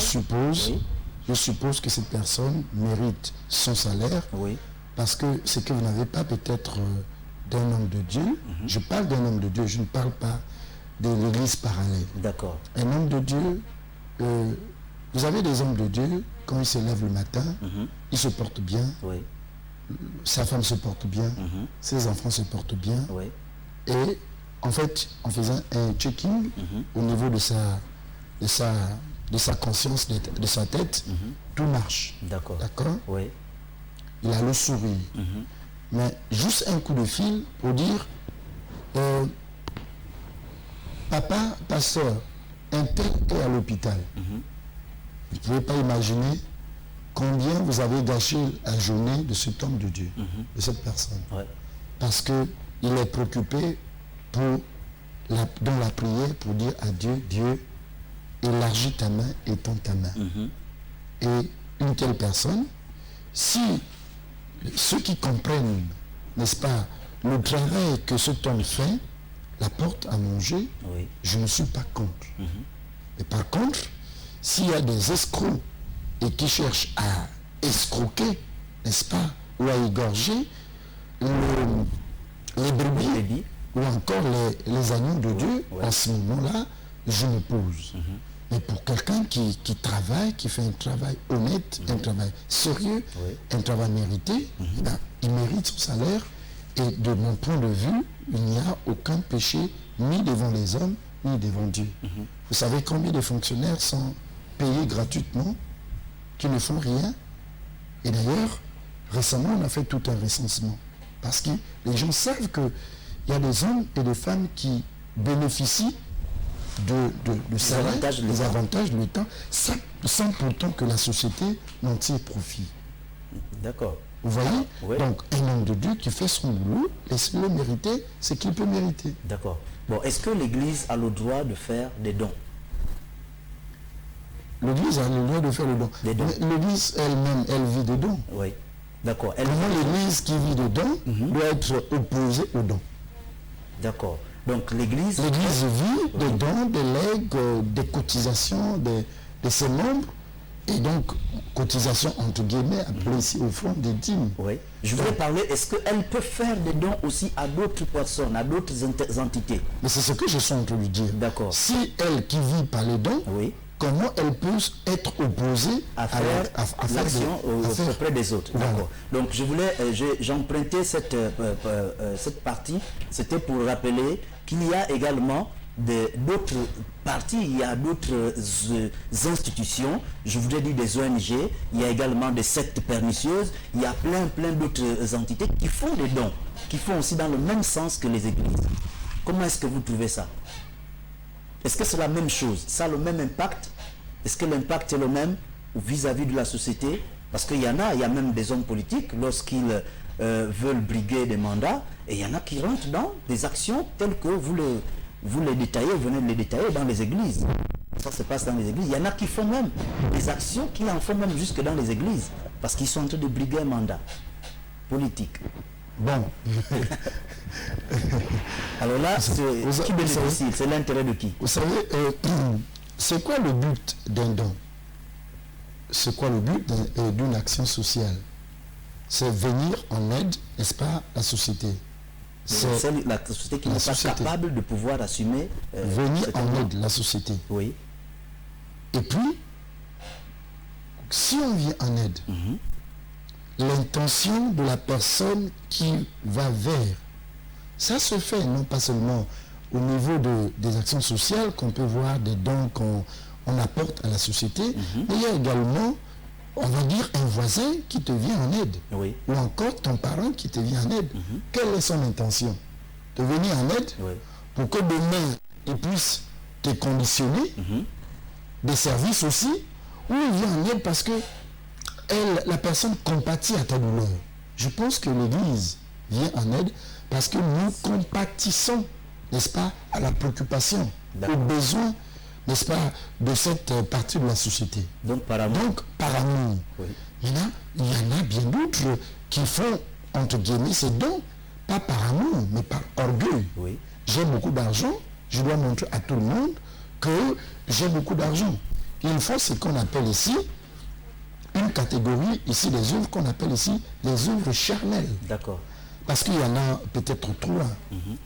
Je suppose que cette personne mérite son salaire, parce que ce que vous n'avez pas peut-être d'un homme de Dieu, je parle d'un homme de Dieu, je ne parle pas de l'église parallèle. D'accord. Un homme de Dieu, vous avez des hommes de Dieu, quand ils se lèvent le matin, ils se portent bien, sa femme se porte bien, ses enfants se portent bien, et en fait, en faisant un checking au niveau de sa conscience, de sa tête, tout marche. D'accord. Il a le sourire. Mais juste un coup de fil pour dire, papa, pasteur, un tel est à l'hôpital. Vous ne pouvez pas imaginer combien vous avez gâché la journée de cet homme de Dieu, de cette personne. Parce qu'il est préoccupé dans la prière pour dire à Dieu, Dieu, élargis ta main et tends ta main. Et une telle personne, si ceux qui comprennent, n'est-ce pas, le travail que cet homme fait, la porte à manger, je ne suis pas contre. Mais par contre, s'il y a des escrocs et qui cherchent à escroquer, n'est-ce pas, ou à égorger les brebis ou encore les agneaux de Dieu, à ce moment-là, je me pose. Mais pour quelqu'un qui travaille, qui fait un travail honnête, un travail sérieux, un travail mérité, il mérite son salaire. Et de mon point de vue, il n'y a aucun péché ni devant les hommes, ni devant Dieu. Vous savez combien de fonctionnaires sont payés gratuitement, qui ne font rien? Et d'ailleurs, récemment, on a fait tout un recensement. Parce que les gens savent qu'il y a des hommes et des femmes qui bénéficient de salaire, des avantages de l'État, sans pourtant que la société n'en tire profit. D'accord. Vous voyez? Oui. Donc, un homme de Dieu qui fait son boulot, laissez-le mériter ce qu'il peut mériter. D'accord. Bon, est-ce que l'Église a le droit de faire des dons? L'Église a le droit de faire le don. Des dons. Mais l'Église elle-même, elle vit de dons. Oui. D'accord. Comment l'Église qui vit de dons doit être opposée aux dons? D'accord. Donc l'Église... L'Église vit des dons, des legs, des cotisations de ses membres, et donc cotisations entre guillemets, appelées ici au fond des dîmes. Oui. Je voudrais parler, est-ce qu'elle peut faire des dons aussi à d'autres personnes, à d'autres entités? Mais c'est ce que je suis en train de dire. D'accord. Si elle qui vit par les dons, Oui. comment elle peut être opposée À faire l'action auprès des autres. Voilà. D'accord. Donc je voulais, j'empruntais cette partie, c'était pour rappeler qu'il y a également d'autres parties, il y a d'autres institutions, je voudrais dire des ONG, il y a également des sectes pernicieuses, il y a plein d'autres entités qui font des dons, qui font aussi dans le même sens que les églises. Comment est-ce que vous trouvez ça? Est-ce que c'est la même chose? Ça a le même impact? Est-ce que l'impact est le même vis-à-vis de la société? Parce qu'il y en a, il y a même des hommes politiques, lorsqu'ils veulent briguer des mandats, et il y en a qui rentrent dans des actions telles que vous les détaillez, vous venez de les détailler dans les églises. Ça se passe dans les églises. Il y en a qui font même des actions qui en font même jusque dans les églises, parce qu'ils sont en train de briguer un mandat politique. Bon. Alors là, qui bénéficie? C'est l'intérêt de qui? Vous savez, c'est quoi le but d'un don? C'est quoi le but d'une action sociale? C'est venir en aide, n'est-ce pas, à la société. C'est la société qui n'est pas capable de pouvoir assumer... venir en aide, la société. Oui. Et puis, si on vient en aide, l'intention de la personne qui va vers, ça se fait non pas seulement au niveau des actions sociales qu'on peut voir, des dons qu'on apporte à la société, mais il y a également, on va dire, un voisin qui te vient en aide, Oui. ou encore ton parent qui te vient en aide. Quelle est son intention? De venir en aide Oui. pour que demain il puisse te conditionner des services aussi, ou il vient en aide parce que la personne compatit à ta douleur. Je pense que l'Église vient en aide parce que nous compatissons, n'est-ce pas, à la préoccupation, aux besoins, n'est-ce pas, de cette partie de la société. Donc par amour. Donc, par amour. Oui. Maintenant, il y en a bien d'autres qui font, entre guillemets, ces dons, pas par amour, mais par orgueil. Oui. J'ai beaucoup d'argent, je dois montrer à tout le monde que j'ai beaucoup d'argent. Il faut ce qu'on appelle ici une catégorie ici des œuvres qu'on appelle ici les œuvres charnelles. D'accord. Parce qu'il y en a peut-être trois.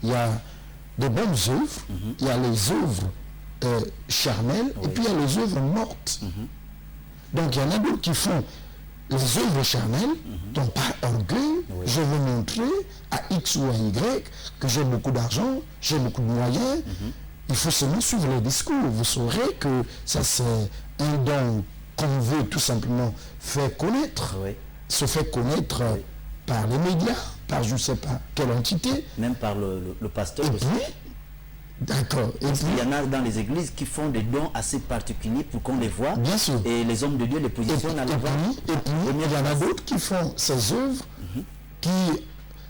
Il y a de bonnes œuvres, il y a les œuvres charnelles, et puis il y a les œuvres mortes. Donc il y en a d'autres qui font les œuvres charnelles, donc par orgueil, je veux montrer à X ou à Y que j'ai beaucoup d'argent, j'ai beaucoup de moyens. Il faut seulement suivre les discours. Vous saurez que ça c'est un don qu'on veut tout simplement faire connaître, se fait connaître par les médias, par je ne sais pas quelle entité. Même par le pasteur Et aussi. puis, d'accord. Et Parce puis, qu'il y en a dans les églises qui font des dons assez particuliers pour qu'on les voit. bien sûr. Et les hommes de Dieu les Et positionnent à puis, l'avant. il y en a d'autres qui font ces œuvres qui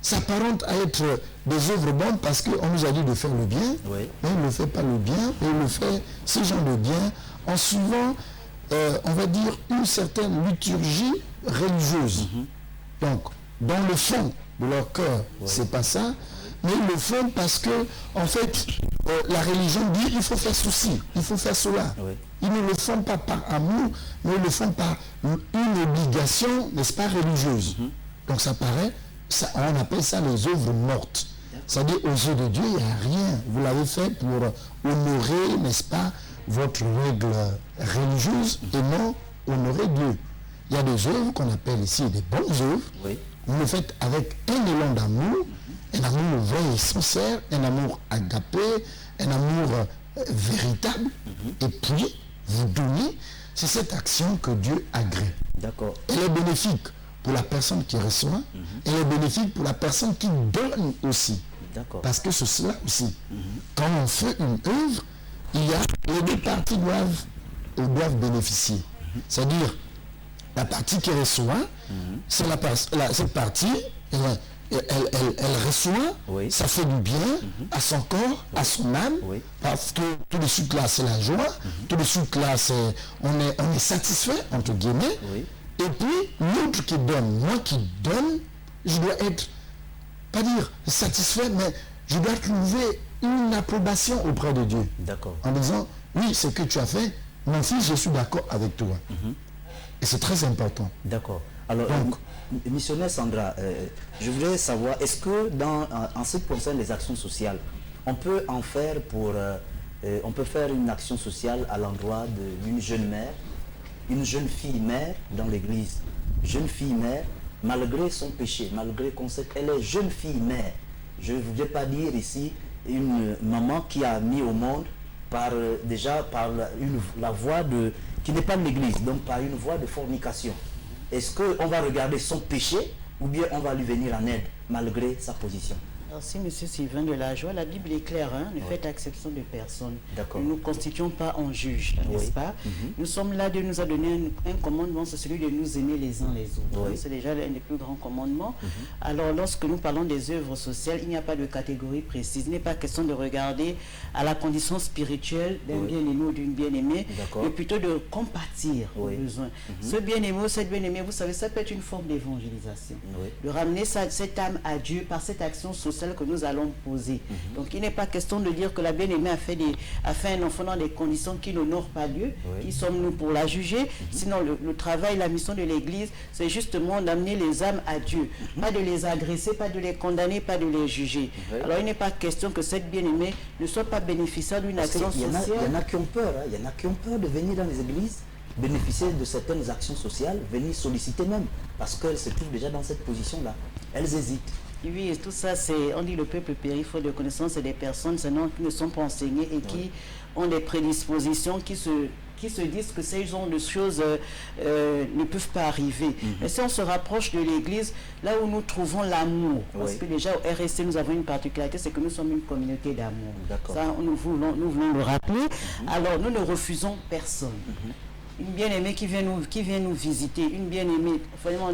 s'apparentent à être des œuvres bonnes parce qu'on nous a dit de faire le bien, Oui. mais on ne fait pas le bien, mais on le fait, ce genre de bien, en suivant, on va dire, une certaine liturgie religieuse. Donc, dans le fond de leur cœur, c'est pas ça, mais ils le font parce que, en fait, la religion dit il faut faire ceci, il faut faire cela. Oui. Ils ne le font pas par amour, mais ils le font par une obligation, n'est-ce pas, religieuse. Donc ça paraît, on appelle ça les œuvres mortes. C'est-à-dire, aux yeux de Dieu, il n'y a rien. Vous l'avez fait pour honorer, n'est-ce pas, votre règle religieuse et non honorer Dieu. Il y a des œuvres qu'on appelle ici des bonnes œuvres. Oui. Vous le faites avec un élan d'amour, un amour vrai et sincère, un amour agapé, un amour véritable. Et puis, vous donnez, c'est cette action que Dieu agrée. D'accord. Elle est bénéfique pour la personne qui reçoit, elle est bénéfique pour la personne qui donne aussi. D'accord. Parce que c'est cela aussi. Quand on fait une œuvre, il y a les deux parties doivent bénéficier. C'est-à-dire, La partie qui reçoit, c'est cette partie, elle reçoit, ça fait du bien à son corps, à son âme, parce que tout de suite là c'est la joie, tout de suite là on est satisfait, entre guillemets, et puis l'autre qui donne, moi qui donne, je dois être, pas dire satisfait, mais je dois trouver une approbation auprès de Dieu. D'accord. En disant, oui, ce que tu as fait, mon fils, je suis d'accord avec toi. Et c'est très important. D'accord. Alors, missionnaire Sandra, je voudrais savoir, est-ce que en ce qui concerne les actions sociales, on peut en faire on peut faire une action sociale à l'endroit d'une jeune mère, une jeune fille mère dans l'église, jeune fille mère, malgré son péché, malgré qu'on sait qu'elle est jeune fille mère. Je ne voudrais pas dire ici une maman qui a mis au monde par la voie qui n'est pas de l'église, donc par une voie de fornication. Est-ce qu'on va regarder son péché ou bien on va lui venir en aide malgré sa position? Merci, M. Sylvain de la Joie. La Bible est claire, hein? Ne faites exception de personne. Nous ne nous constituons pas en juge, n'est-ce pas? Nous sommes là, Dieu nous a donné un commandement, c'est celui de nous aimer les uns les autres. C'est déjà l'un des plus grands commandements. Alors, lorsque nous parlons des œuvres sociales, il n'y a pas de catégorie précise. Il n'est pas question de regarder à la condition spirituelle d'un bien-aimé ou d'une bien-aimée, mais plutôt de compatir aux besoins. Ce bien-aimé ou cette bien-aimée, vous savez, ça peut être une forme d'évangélisation. De ramener cette âme à Dieu par cette action sociale que nous allons poser. Donc il n'est pas question de dire que la bien-aimée a fait un enfant dans des conditions qui n'honorent pas Dieu. Qui sommes-nous pour la juger? Sinon le travail, la mission de l'Église, c'est justement d'amener les âmes à Dieu. Pas de les agresser, pas de les condamner, pas de les juger. Alors il n'est pas question que cette bien-aimée ne soit pas bénéficiaire d'une action sociale. Il y en a qui ont peur, il y en a qui ont peur de venir dans les églises, bénéficier de certaines actions sociales, venir solliciter même, parce qu'elles se trouvent déjà dans cette position-là. Elles hésitent. Oui, et tout ça, on dit le peuple périt faute de connaissances et des personnes qui ne sont pas enseignées et qui ont des prédispositions, qui se disent que ces genres de choses ne peuvent pas arriver. Et si on se rapproche de l'Église, là où nous trouvons l'amour, parce que déjà au RSC, nous avons une particularité, c'est que nous sommes une communauté d'amour. Ça, nous voulons le rappeler. Alors, nous ne refusons personne. Une bien-aimée qui vient nous visiter, une bien-aimée, vraiment,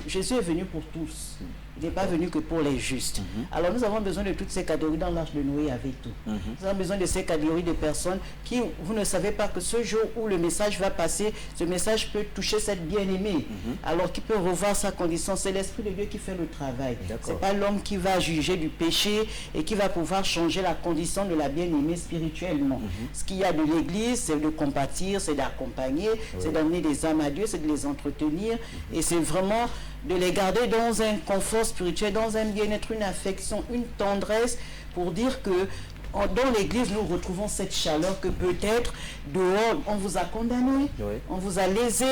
Jésus est venu pour tous. Il n'est pas venu que pour les justes. Alors nous avons besoin de toutes ces catégories dans l'Arche de Noé avec tout. Nous avons besoin de ces catégories de personnes qui, vous ne savez pas que ce jour où le message va passer, ce message peut toucher cette bien-aimée. Alors qu'il peut revoir sa condition. C'est l'Esprit de Dieu qui fait le travail. Ce n'est pas l'homme qui va juger du péché et qui va pouvoir changer la condition de la bien-aimée spirituellement. Ce qu'il y a de l'Église, c'est de compatir, c'est d'accompagner, c'est d'amener des âmes à Dieu, c'est de les entretenir. Et c'est vraiment de les garder dans un confort spirituel, dans un bien-être, une affection, une tendresse, pour dire que dans l'église, nous retrouvons cette chaleur que peut-être dehors, on vous a condamné, on vous a lésé,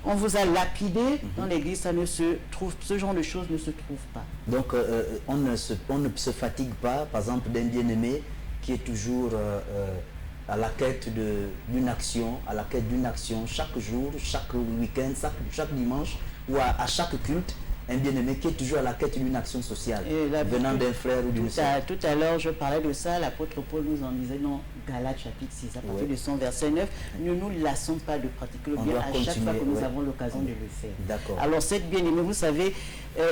on vous a lapidé. Dans l'église, ce genre de choses ne se trouve pas. Donc, on ne se fatigue pas, par exemple, d'un bien-aimé qui est toujours à la quête d'une action, chaque jour, chaque week-end, chaque dimanche, ou à chaque culte, un bien-aimé qui est toujours à la quête d'une action sociale, venant d'un frère ou d'une sœur. Tout à l'heure, je parlais de ça, l'apôtre Paul nous en disait dans Galates chapitre 6, à partir de son verset 9, ne nous lassons pas de pratiquer le bien à chaque fois que nous avons l'occasion de le faire. Alors cette bien-aimée, vous savez,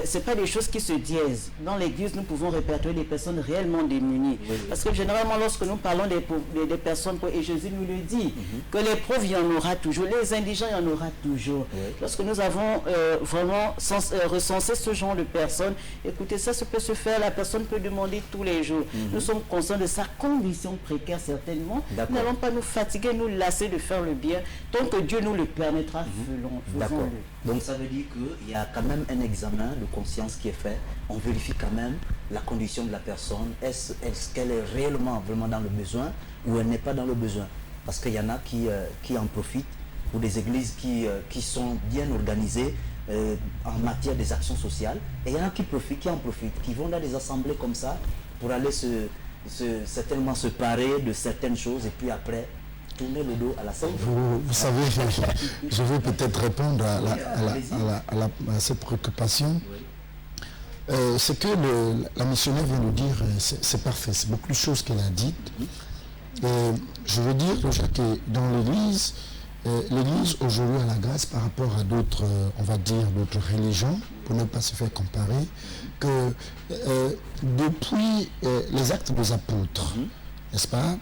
ce n'est pas des choses qui se dièsent. Dans l'église, nous pouvons répertorier des personnes réellement démunies. Parce que généralement, lorsque nous parlons des personnes, et Jésus nous le dit, que les pauvres, il y en aura toujours, les indigents, il y en aura toujours. Lorsque nous avons vraiment recensé ce genre de personnes, écoutez, ça peut se faire, la personne peut demander tous les jours. Nous sommes conscients de sa condition précaire, certainement. Nous n'allons pas nous fatiguer, nous lasser de faire le bien. Tant que Dieu nous le permettra, faisons-le. Donc ça veut dire qu'il y a quand même un examen de conscience qui est fait. On vérifie quand même la condition de la personne. Est-ce qu'elle est réellement vraiment dans le besoin ou elle n'est pas dans le besoin? Parce qu'il y en a qui en profitent, ou des églises qui sont bien organisées en matière des actions sociales. Et il y en a qui en profitent, qui vont dans des assemblées comme ça pour aller certainement se parer de certaines choses et puis après tourner le dos à la scène. Vous savez, je vais peut-être répondre à cette préoccupation. Ce que la missionnaire vient de dire, c'est parfait. C'est beaucoup de choses qu'elle a dites. Je veux dire déjà que dans l'Église, l'Église aujourd'hui a la grâce par rapport à d'autres, on va dire, d'autres religions, pour ne pas se faire comparer, que depuis les actes des apôtres, n'est-ce pas,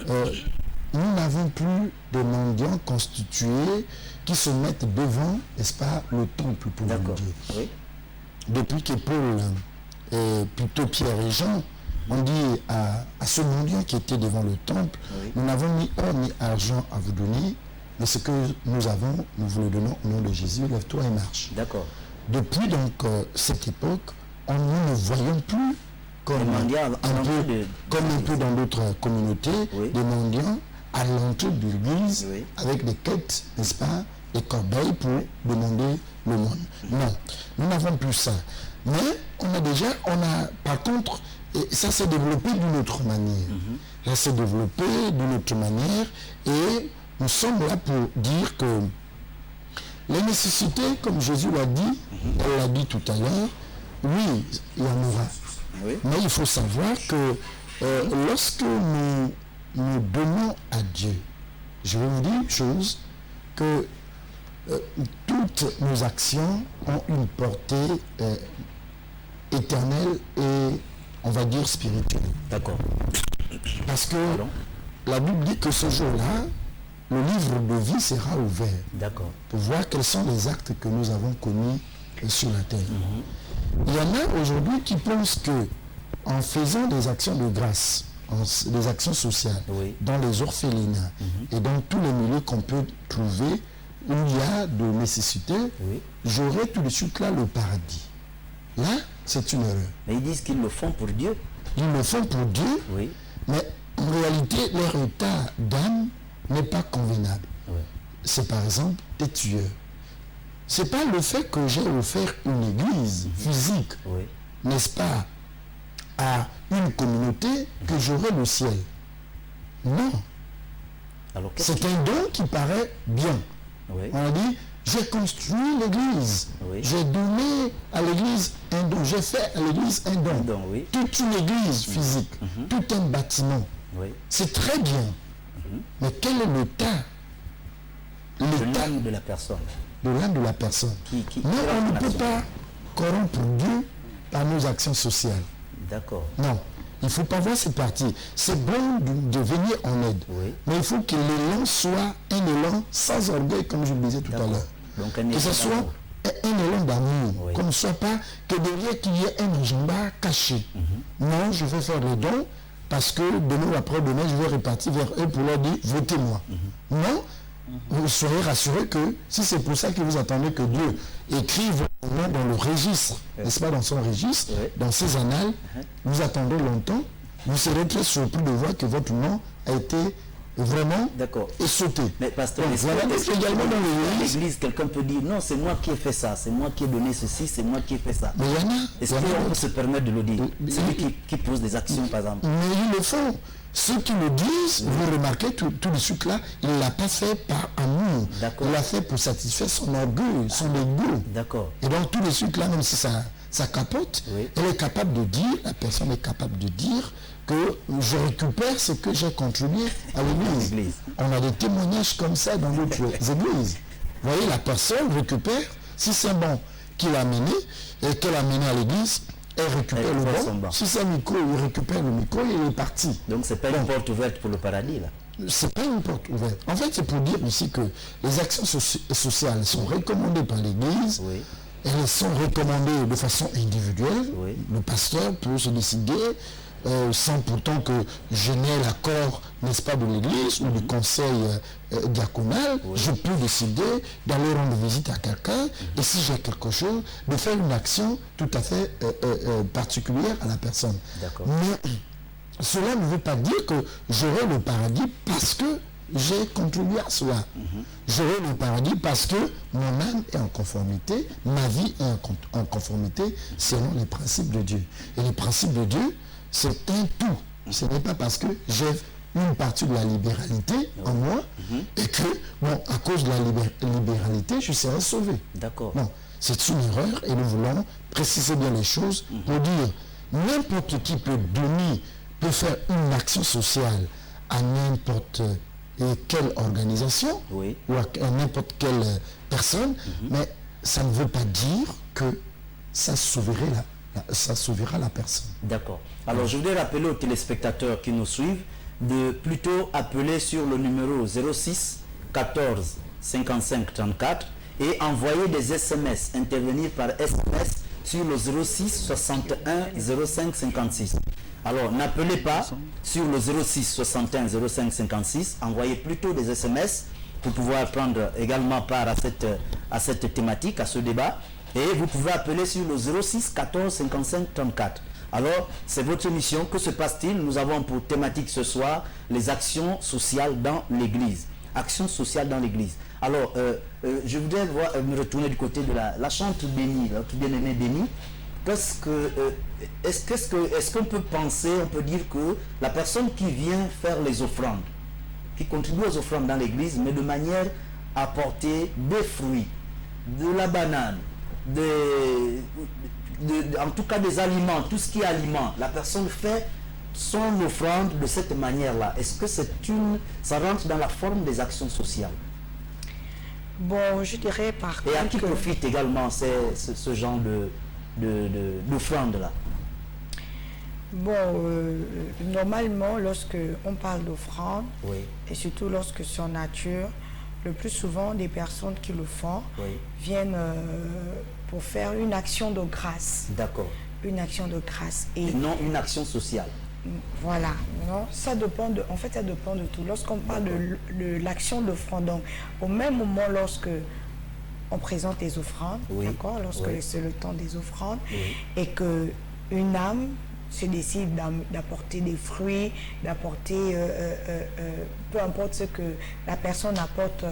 nous n'avons plus de mendiants constitués qui se mettent devant, n'est-ce pas, le temple pour nous dire. Oui. Depuis que Paul, et plutôt Pierre et Jean, ont dit à ce mendiant qui était devant le temple, nous n'avons ni or ni argent à vous donner, mais ce que nous avons, nous vous le donnons au nom de Jésus, lève-toi et marche. D'accord. Depuis donc cette époque, nous ne voyons plus comme un peu dans d'autres communautés, des mendiants à l'entrée de l'église avec des quêtes, n'est-ce pas, des corbeilles pour demander le monde. Non, nous n'avons plus ça. Mais on a par contre, et ça s'est développé d'une autre manière. Ça s'est développé d'une autre manière et nous sommes là pour dire que les nécessités, comme Jésus l'a dit, elle l'a dit tout à l'heure, oui, il y en aura. Oui. Mais il faut savoir que lorsque nous donnons à Dieu, je vais vous dire une chose, que toutes nos actions ont une portée éternelle et, on va dire, spirituelle. D'accord. Parce que la Bible dit que ce jour-là, le livre de vie sera ouvert. D'accord. Pour voir quels sont les actes que nous avons commis sur la terre. Il y en a aujourd'hui qui pensent que en faisant des actions de grâce, des actions sociales, dans les orphelinats et dans tous les milieux qu'on peut trouver où il y a de nécessité, j'aurai tout de suite là le paradis. Là, c'est une erreur. Mais ils disent qu'ils le font pour Dieu. Ils le font pour Dieu, mais en réalité, leur état d'âme n'est pas convenable. C'est par exemple des tueurs. C'est pas le fait que j'ai offert une église physique, n'est-ce pas, à une communauté que j'aurai le ciel. Non. C'est un don qui paraît bien. On a dit, j'ai construit l'église, j'ai donné à l'église un don, j'ai fait à l'église un don. Toute une église physique, tout un bâtiment. C'est très bien. Mais quel est l'état l'âme de la personne. De l'âme de la personne. Non, on ne peut pas corrompre Dieu par nos actions sociales. D'accord. Non, il ne faut pas voir cette partie. C'est bon de venir en aide. Mais il faut que l'élan soit un élan sans orgueil, comme je le disais tout à l'heure. Que ce soit un élan d'amour. Qu'on ne soit pas que derrière qu'il y ait un agenda caché. Non, je vais faire les dons parce que demain ou après-demain, je vais repartir vers eux pour leur dire, votez-moi. Non. Vous serez rassurés que si c'est pour ça que vous attendez que Dieu écrive votre nom dans le registre, n'est-ce pas, dans son registre, dans ses annales, vous attendez longtemps, vous serez très surpris de voir que votre nom a été vraiment sauté. Mais pasteur, également dans l'église, quelqu'un peut dire non, c'est moi qui ai fait ça, c'est moi qui ai donné ceci, c'est moi qui ai fait ça. Mais il y en a. Est-ce qu'on peut se permettre de le dire? Celui qui pose des actions, par exemple. Mais ils le font. Ceux qui le disent, vous remarquez tout de suite là, il ne l'a pas fait par amour. Il l'a fait pour satisfaire son orgueil, son ego. D'accord. Et donc tout de suite là, même si ça capote, elle est capable de dire, la personne est capable de dire que je récupère ce que j'ai contribué à l'église. On a des témoignages comme ça dans d'autres églises. Vous voyez, la personne récupère, si c'est bon qu'il a amené, et qu'elle a amené à l'église, elle récupère le bon. Si c'est un micro, il récupère le micro et il est parti. Donc c'est pas une porte ouverte pour le paradis là. C'est pas une porte ouverte. En fait, c'est pour dire aussi que les actions sociales sont recommandées par l'église. Elles sont recommandées de façon individuelle. Le pasteur peut se décider sans pourtant que je n'ai l'accord, n'est-ce pas, de l'église ou du conseil diaconal. Je peux décider d'aller rendre visite à quelqu'un et si j'ai quelque chose, de faire une action tout à fait particulière à la personne. Mais cela ne veut pas dire que j'aurai le paradis parce que j'ai contribué à cela. J'aurai le paradis parce que mon âme est en conformité, ma vie est en conformité selon les principes de Dieu. Et les principes de Dieu, c'est un tout. Ce n'est pas parce que j'ai une partie de la libéralité en moi et que, bon, à cause de la libéralité, je serai sauvé. D'accord. Non, c'est une erreur et nous voulons préciser bien les choses pour dire n'importe qui peut donner, peut faire une action sociale à n'importe quelle organisation Oui. ou à n'importe quelle personne, mais ça ne veut pas dire que ça sauvera la personne. D'accord. Alors, je voudrais rappeler aux téléspectateurs qui nous suivent de plutôt appeler sur le numéro 06 14 55 34 et envoyer des SMS, intervenir par SMS sur le 06 61 05 56. Alors, n'appelez pas sur le 06 61 05 56, envoyez plutôt des SMS pour pouvoir prendre également part à cette thématique, à ce débat. Et vous pouvez appeler sur le 06 14 55 34. Alors, c'est votre émission. Que se passe-t-il? Nous avons pour thématique ce soir les actions sociales dans l'Église. Actions sociales dans l'Église. Alors, je voudrais me retourner du côté de la chante bénie, la tout bien-aimée bénie. Est-ce qu'on peut penser, on peut dire que la personne qui vient faire les offrandes, qui contribue aux offrandes dans l'Église, mais de manière à apporter des fruits, de la banane, en tout cas des aliments, tout ce qui est aliment, la personne fait son offrande de cette manière-là. Est-ce que ça rentre dans la forme des actions sociales? Bon, je dirais par contre... Et à qui profite également ce genre d'offrande-là? Bon, normalement, lorsque on parle d'offrande, oui, et surtout lorsque c'est en nature, le plus souvent, des personnes qui le font oui, viennent pour faire une action de grâce. d'accord. Une action de grâce. Et non une action sociale. Voilà. Non, ça dépend en fait, ça dépend de tout. Lorsqu'on parle de l'action d'offrande, donc au même moment, lorsque on présente les offrandes, oui, d'accord, lorsque oui, c'est le temps des offrandes, oui, et que une âme se décide d'apporter des fruits, d'apporter peu importe ce que la personne apporte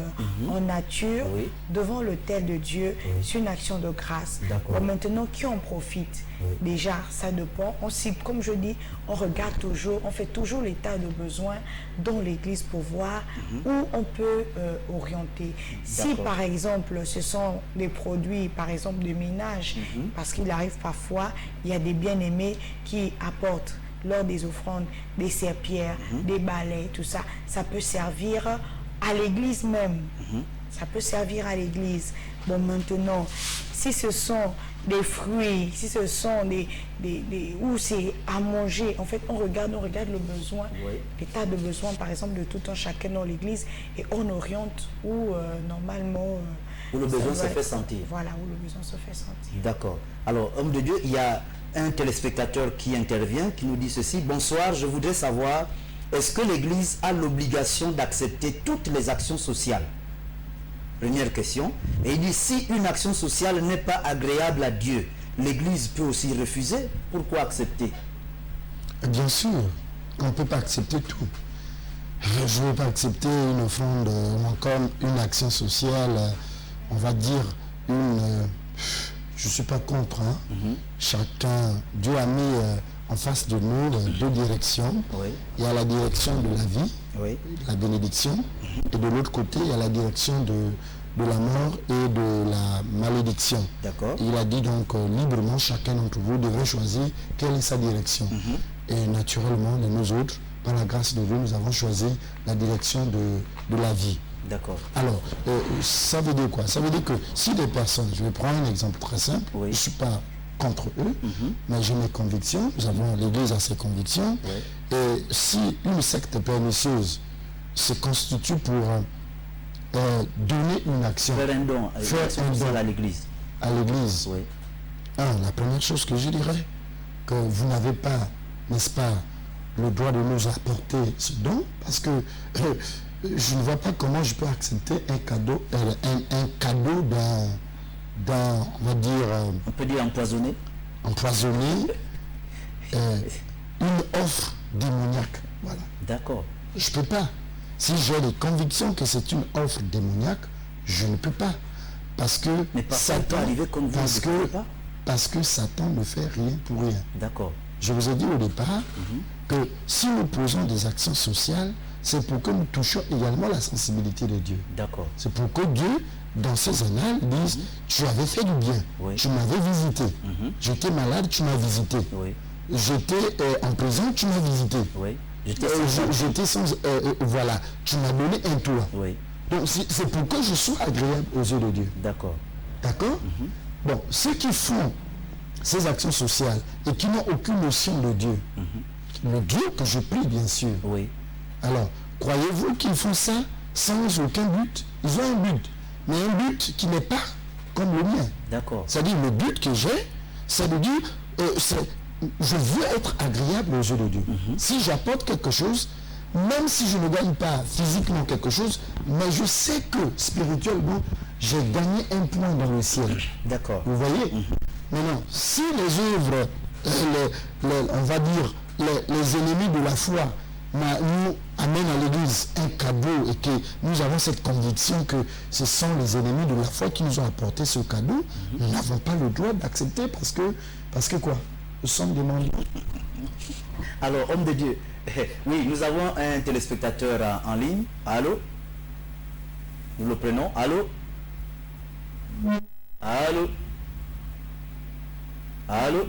en nature, oui, devant l'autel de Dieu, oui, c'est une action de grâce. d'accord. Bon, maintenant, qui en profite? Oui. Déjà, ça dépend. On cible, comme je dis, on regarde toujours, on fait toujours l'état de besoin dans l'Église pour voir où on peut orienter. Si D'accord. par exemple, ce sont des produits, par exemple, de ménage, parce qu'il arrive parfois, il y a des bien-aimés qui apportent lors des offrandes des serpillères, des balais, tout ça, ça peut servir à l'église même. Ça peut servir à l'église. Bon, maintenant, si ce sont des fruits, si ce sont où c'est à manger, en fait, on regarde le besoin, oui, l'état de besoin, par exemple, de tout un chacun dans l'église, et on oriente où, normalement... où le besoin se fait sentir. Voilà, où le besoin se fait sentir. D'accord. Alors, homme de Dieu, il y a un téléspectateur qui intervient, qui nous dit ceci. Bonsoir, je voudrais savoir, est-ce que l'Église a l'obligation d'accepter toutes les actions sociales? Première question. Et il dit, si une action sociale n'est pas agréable à Dieu, l'Église peut aussi refuser. Pourquoi accepter? Bien sûr, on ne peut pas accepter tout. Je ne veux pas accepter une offrande ou encore une action sociale, on va dire je ne suis pas contre. Chacun, Dieu a mis en face de nous deux directions. Oui. Il y a la direction de la vie, Oui. la bénédiction, et de l'autre côté, il y a la direction de la mort et de la malédiction. D'accord. Il a dit donc librement, chacun d'entre vous devrait choisir quelle est sa direction. Et naturellement, nous autres, par la grâce de Dieu, nous avons choisi la direction de la vie. D'accord. Alors, ça veut dire quoi? Ça veut dire que si des personnes, je vais prendre un exemple très simple, Oui. je ne suis pas contre eux, mais j'ai mes convictions, l'Église a ses convictions, Oui. et si une secte pernicieuse se constitue pour donner une action, Faire un don, Faire action un sociale don. à l'Église. à l'Église, Oui. la première chose que je dirais, que vous n'avez pas, n'est-ce pas, le droit de nous apporter ce don, parce que je ne vois pas comment je peux accepter un cadeau d'un, on va dire, On peut dire empoisonné. empoisonné, une offre démoniaque. Voilà. D'accord. Je ne peux pas. Si j'ai les convictions que c'est une offre démoniaque, je ne peux pas. Parce que Mais parfois, il peut arriver comme vous ne le pas. parce que Satan ne fait rien pour rien. D'accord. Je vous ai dit au départ que si nous posons des actions sociales, c'est pour que nous touchions également la sensibilité de Dieu. D'accord. C'est pour que Dieu, dans ses annales, dise tu avais fait du bien, Oui. tu m'avais visité. J'étais malade, tu m'as visité. Oui. J'étais en prison, tu m'as visité. Oui. J'étais sans... voilà, tu m'as donné un toit. Oui. Donc c'est pour que je sois agréable aux yeux de Dieu. D'accord. D'accord? Bon, ceux qui font ces actions sociales et qui n'ont aucune notion de Dieu, le Dieu que je prie, bien sûr. Oui. Alors, croyez-vous qu'ils font ça sans aucun but? Ils ont un but, mais un but qui n'est pas comme le mien. D'accord. C'est-à-dire, le but que j'ai, c'est de dire, je veux être agréable aux yeux de Dieu. Si j'apporte quelque chose, même si je ne gagne pas physiquement quelque chose, mais je sais que spirituellement, j'ai gagné un point dans le ciel. D'accord. Vous voyez? Maintenant, si les œuvres, on va dire, les ennemis de la foi nous amènent à l'église un cadeau et que nous avons cette conviction que ce sont les ennemis de la foi qui nous ont apporté ce cadeau, nous n'avons pas le droit d'accepter parce que quoi? Nous sommes des mendiants. Alors, homme de Dieu, oui, nous avons un téléspectateur en ligne. Allô? Nous le prenons. Allô? Allô? Allô?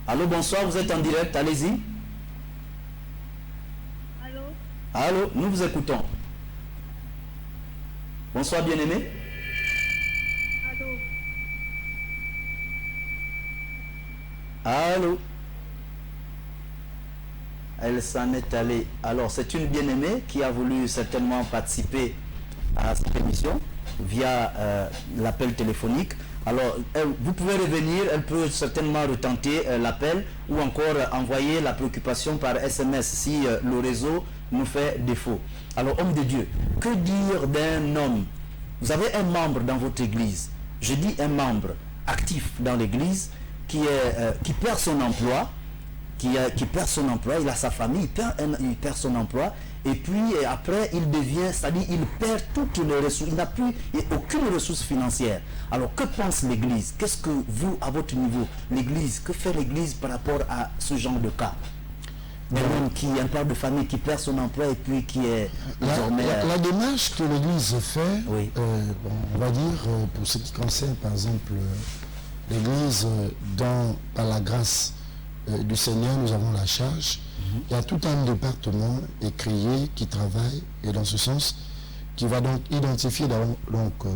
Allô, bonsoir, vous êtes en direct, allez-y. Allô? Allô, nous vous écoutons. Bonsoir, bien-aimé. Allô? Allô? Elle s'en est allée. Alors, c'est une bien-aimée qui a voulu certainement participer à cette émission via l'appel téléphonique. Alors, vous pouvez revenir, elle peut certainement retenter l'appel ou encore envoyer la préoccupation par SMS si le réseau nous fait défaut. Alors, homme de Dieu, que dire d'un homme? Vous avez un membre dans votre église, je dis un membre actif dans l'église qui perd son emploi, qui perd son emploi, il a sa famille, il perd son emploi, et puis après il devient, c'est-à-dire il perd toutes les ressources, il n'a plus aucune ressource financière. Alors que pense l'église? Qu'est-ce que vous, à votre niveau, l'église, que fait l'église par rapport à ce genre de cas? Un homme qui a un père de famille qui perd son emploi et puis qui est désormais... La démarche que l'église fait, Oui. on va dire, pour ce qui concerne par exemple l'église dont par la grâce du Seigneur nous avons la charge, il y a tout un département écrié qui travaille et dans ce sens qui va donc identifier donc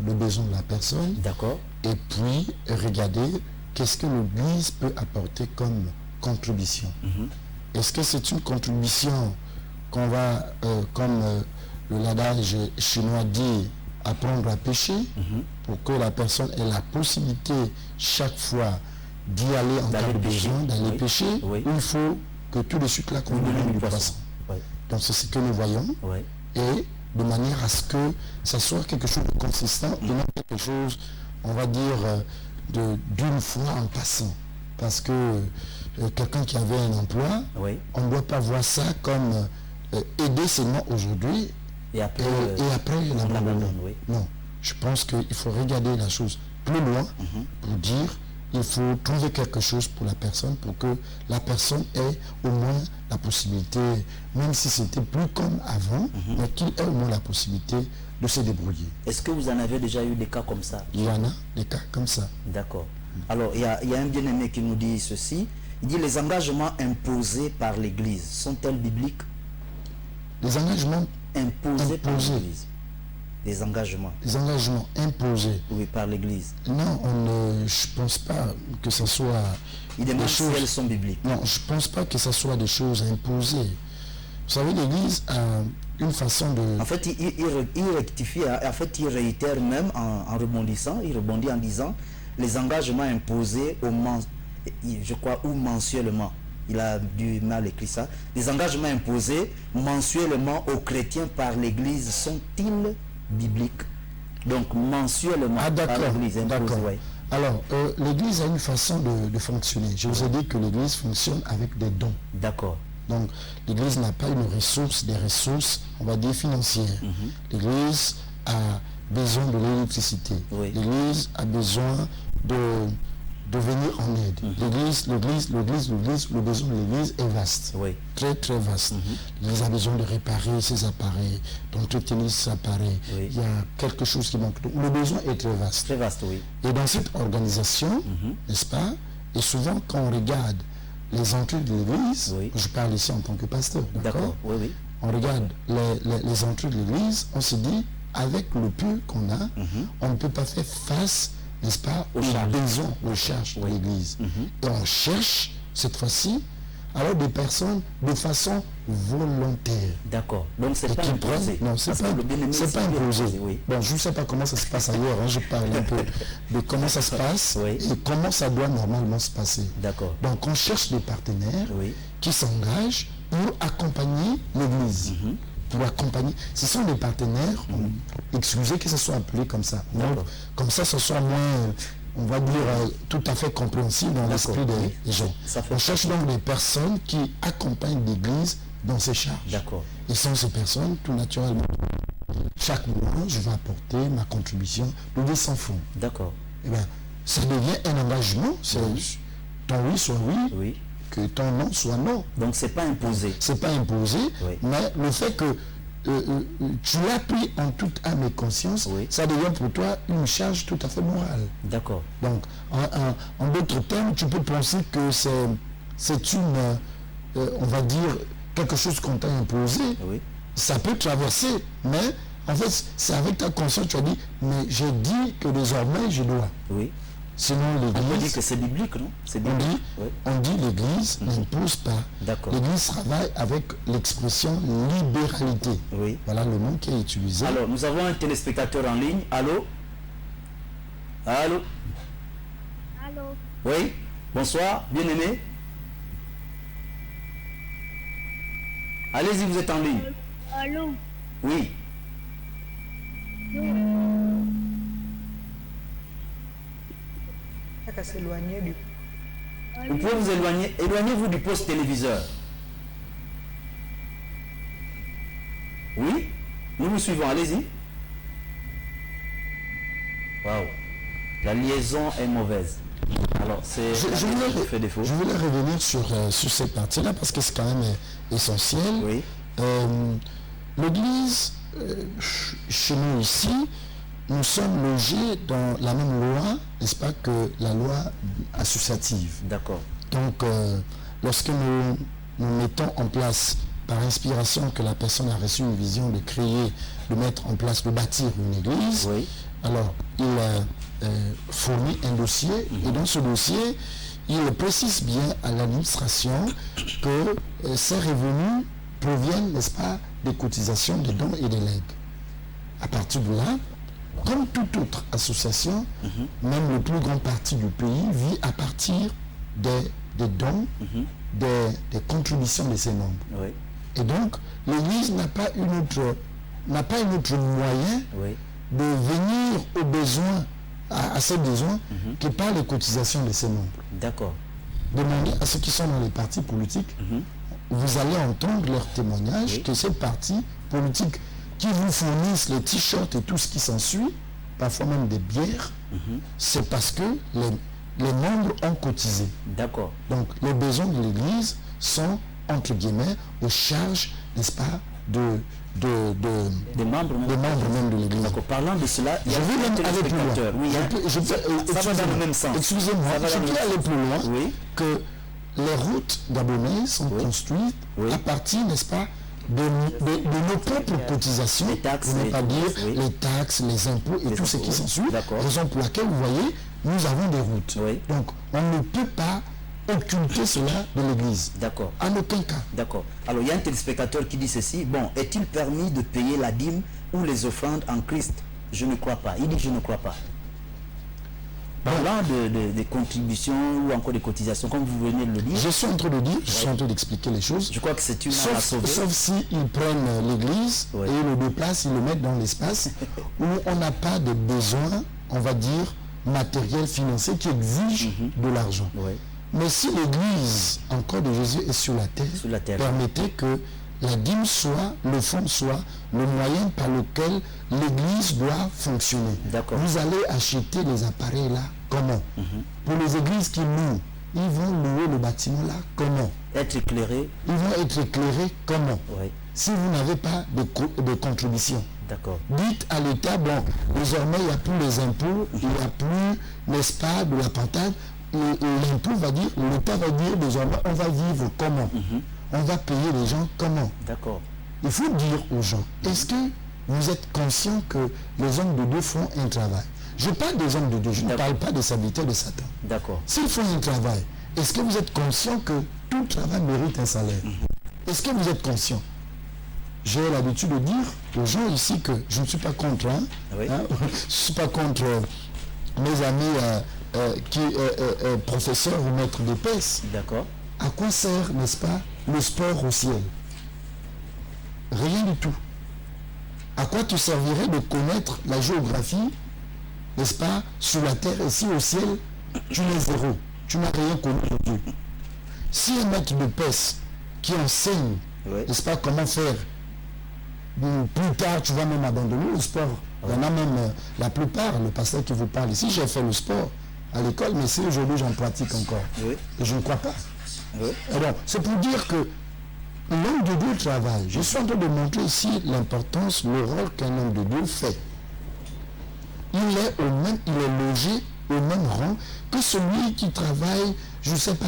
le besoin de la personne. D'accord. Et puis regarder qu'est-ce que l'église peut apporter comme contribution. Est-ce que c'est une contribution qu'on va, comme l'adage chinois dit, apprendre à pêcher, pour que la personne ait la possibilité chaque fois d'y aller en cas de besoin, d'aller pêcher, il faut que tout de suite là qu'on lui donne du poisson. Donc c'est ce que nous voyons, et de manière à ce que ça soit quelque chose de consistant et non quelque chose, on va dire, d'une fois en passant. Parce que quelqu'un qui avait un emploi, on ne doit pas voir ça comme aider seulement aujourd'hui et après l'abandonner. Non, je pense qu'il faut regarder la chose plus loin pour dire il faut trouver quelque chose pour la personne pour que la personne ait au moins la possibilité, même si c'était plus comme avant, mais qu'il ait au moins la possibilité de se débrouiller. Est-ce que vous en avez déjà eu des cas comme ça? Il y en a des cas comme ça. D'accord. Alors, il y a un bien-aimé qui nous dit ceci. Il dit: les engagements imposés par l'Église sont-elles bibliques? Les engagements imposés par l'Église. Les engagements. Les engagements imposés. Oui, par l'Église. Non, je ne pense pas que ce soit... Il demande si elles sont bibliques. Non, je ne pense pas que ce soit des choses imposées. Vous savez, l'Église a une façon de... En fait, il rectifie, en fait, il réitère même en rebondissant, il rebondit en disant les engagements imposés je crois, ou mensuellement. Il a du mal écrit ça. Les engagements imposés mensuellement aux chrétiens par l'Église sont-ils bibliques? Donc mensuellement par l'Église imposée. Alors, l'Église a une façon de fonctionner. Je vous ai dit que l'Église fonctionne avec des dons. D'accord. Donc, l'Église n'a pas des ressources, on va dire, financières. L'Église a besoin de l'électricité. L'Église a besoin de venir en aide. Le besoin de l'Église est vaste. Très, très vaste. L'Église a besoin de réparer ses appareils, d'entretenir ses appareils. Il y a quelque chose qui manque. Donc, le besoin est très vaste. Très vaste, oui. Et dans cette organisation, n'est-ce pas, et souvent quand on regarde les entrées de l'église, Oui. je parle ici en tant que pasteur, D'accord, oui, oui. On regarde les entrées de l'église, on se dit, avec le peu qu'on a, on ne peut pas faire face, n'est-ce pas, aux besoins, aux charges de l'église. Et on cherche, cette fois-ci, alors des personnes de façon volontaire. D'accord. Donc c'est Et pas qui imposé. prennent, non, c'est Parce pas, que le bien-aimé, c'est pas imposé. Oui. Bon, je ne sais pas comment ça se passe ailleurs, hein, je parle un peu de comment ça se passe Oui. et comment ça doit normalement se passer. D'accord. Donc on cherche des partenaires Oui. qui s'engagent pour accompagner l'Église. Pour accompagner. Ce sont des partenaires, excusez que ce soit appelé comme ça. Donc, comme ça, ce soit moins, on va dire, tout à fait compréhensible dans l'esprit des gens. Ça fait On cherche donc des personnes qui accompagnent l'Église dans ses charges. D'accord. Et sont ces personnes, tout naturellement, chaque mois, je vais apporter ma contribution de 200 francs. D'accord. Eh bien, ça devient un engagement. C'est ton oui soit oui, Oui. que ton non soit non. Donc c'est pas imposé. C'est pas imposé, Oui. mais le fait que tu l'as pris en toute âme et conscience, Oui. ça devient pour toi une charge tout à fait morale. D'accord. Donc, en d'autres termes, tu peux penser que c'est une, on va dire, quelque chose qu'on t'a imposé. Oui. Ça peut traverser, mais en fait, c'est avec ta conscience, tu as dit, mais j'ai dit que désormais, je dois. Oui. Sinon, On peut dire l'Église, que c'est biblique, non? C'est on biblique. dit, Oui. on dit l'Église n'impose pas. D'accord. L'Église travaille avec l'expression libéralité. Oui. Voilà le mot qui est utilisé. Alors, nous avons un téléspectateur en ligne. Allô? Allô? Allô, Oui? Bonsoir, bien-aimé. Allez-y, vous êtes en ligne. allô, Oui. À s'éloigner du... Vous pouvez vous éloigner. Éloignez-vous du poste téléviseur. Oui? Nous vous suivons. Allez-y. Waouh. La liaison est mauvaise. Alors, c'est Je la liaison qui fait défaut. je voulais revenir sur cette partie-là parce que c'est quand même essentiel. Oui. L'Église, chez nous ici, nous sommes logés dans la même loi, n'est-ce pas, que la loi associative. D'accord. Donc, lorsque nous mettons en place, par inspiration que la personne a reçu une vision de créer, de mettre en place, de bâtir une église, Oui. alors il fournit un dossier, et dans ce dossier, il précise bien à l'administration que ces revenus proviennent, n'est-ce pas, des cotisations, des dons et des legs. À partir de là, comme toute autre association, même le plus grand parti du pays vit à partir des dons, des contributions de ses membres. Oui. Et donc, l'Église n'a pas une autre moyen Oui. de venir aux besoins, à ces besoins, que par les cotisations de ses membres. D'accord. Demandez à ceux qui sont dans les partis politiques, vous allez entendre leur témoignage Oui. que ces partis politiques qui vous fournissent les t-shirts et tout ce qui s'ensuit, parfois même des bières, c'est parce que les membres ont cotisé. D'accord. Donc les besoins de l'Église sont, entre guillemets, aux charges, n'est-ce pas, Des membres même. des membres même de l'Église. D'accord. Parlant de cela, il y Je a vais un même aller plus loin. téléspectateur. Oui, il y a- ça va dans le même sens. Excusez-moi, Ça va je dans le peux même aller sens. plus loin Oui. que les routes gabonaises sont construites Oui. à partir, n'est-ce pas, de nos propres cotisations, Les taxes, pour ne les- pas dire oui. les taxes, les impôts et Les tout ce impôts, qui oui. s'ensuit, D'accord. raison pour laquelle, vous voyez, nous avons des routes. Oui. Donc, on ne peut pas occulter cela de l'Église. D'accord. En aucun cas. D'accord. Alors, il y a un téléspectateur qui dit ceci. Bon, est-il permis de payer la dîme ou les offrandes en Christ? Je ne crois pas. Il dit je ne crois pas. Parlant des contributions ou encore des cotisations, comme vous venez de le dire, Je suis en train de dire, je suis en train d'expliquer les choses. je crois que c'est une arme à sauver. Sauf si ils prennent l'église Ouais. et le déplacent, ils le mettent dans l'espace où on n'a pas de besoin, on va dire, matériel, financier qui exige de l'argent. Oui. Mais si l'église, encore de Jésus, est sur la terre, permettez que la dîme soit, le fonds soit le moyen par lequel l'église doit fonctionner. D'accord. Vous allez acheter les appareils là, comment? Pour les églises qui louent, ils vont louer le bâtiment là, comment? Être éclairé. Ils vont être éclairés comment? Oui. Si vous n'avez pas de contribution. D'accord. Dites à l'État, bon, désormais il n'y a plus les impôts, il n'y a plus, n'est-ce pas, de la pantade, l'impôt va dire, l'État va dire désormais, on va vivre comment? On va payer les gens comment? D'accord. Il faut dire aux gens, est-ce que vous êtes conscient que les hommes de Dieu font un travail? Je parle des hommes de Dieu, je ne parle pas des serviteurs de Satan. D'accord. S'ils font un travail, est-ce que vous êtes conscient que tout travail mérite un salaire? Est-ce que vous êtes conscient? J'ai l'habitude de dire aux gens ici que je ne suis pas contre, je ne suis pas contre mes amis professeurs ou maîtres d'épaisse. D'accord. À quoi sert, n'est-ce pas, le sport au ciel? Rien du tout. À quoi te servirait de connaître la géographie, n'est-ce pas, sur la terre, ici au ciel, tu n'es zéro, tu n'as rien connu de Dieu. Si un maître de pèse qui enseigne, n'est-ce pas, comment faire, plus tard tu vas même abandonner le sport. Il y en a même, la plupart, le pasteur qui vous parle ici, j'ai fait le sport à l'école, mais si aujourd'hui j'en pratique encore. Et je ne crois pas. Alors, c'est pour dire que l'homme de Dieu travaille. Je suis en train de montrer ici l'importance, le rôle qu'un homme de Dieu fait. Il est logé au même rang que celui qui travaille, je ne sais pas,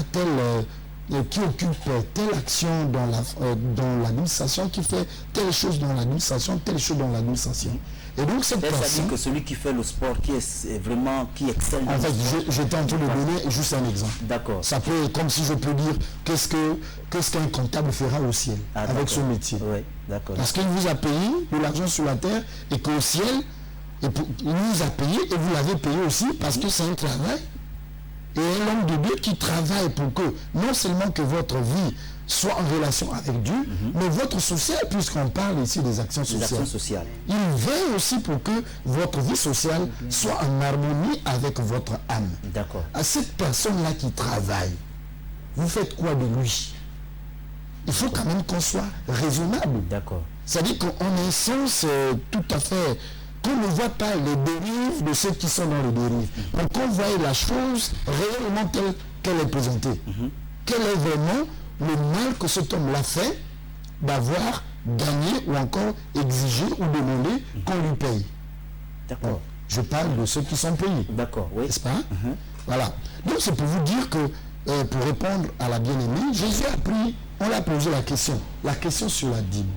qui occupe telle action dans l'administration, qui fait telle chose dans l'administration, telle chose dans l'administration. Et donc cette personne... Ça dit que celui qui fait le sport, qui excelle... En fait, j'étais en train de donner juste un exemple. D'accord. Ça peut, comme si je peux dire, qu'est-ce qu'un comptable fera au ciel avec son métier. Oui, d'accord. Parce qu'il vous a payé de l'argent sur la terre et qu'au ciel, il vous a payé et vous l'avez payé aussi parce que c'est un travail. Et un homme de Dieu qui travaille pour que, non seulement que votre vie soit en relation avec Dieu, mais votre social, puisqu'on parle ici des actions sociales. Il veille aussi pour que votre vie sociale soit en harmonie avec votre âme. D'accord. À cette personne-là qui travaille, vous faites quoi de lui? Il faut quand même qu'on soit raisonnable. D'accord. C'est-à-dire qu'on a un sens tout à fait... qu'on ne voit pas les dérives de ceux qui sont dans les dérives. Donc qu'on voit la chose réellement telle qu'elle est présentée. Quel est vraiment le mal que cet homme-là fait d'avoir gagné ou encore exigé ou demandé qu'on lui paye? D'accord. Bon, je parle de ceux qui sont payés. D'accord, oui. N'est-ce pas? Voilà. Donc c'est pour vous dire que, pour répondre à la bien-aimée, Jésus a pris, on l'a posé la question sur la dîme.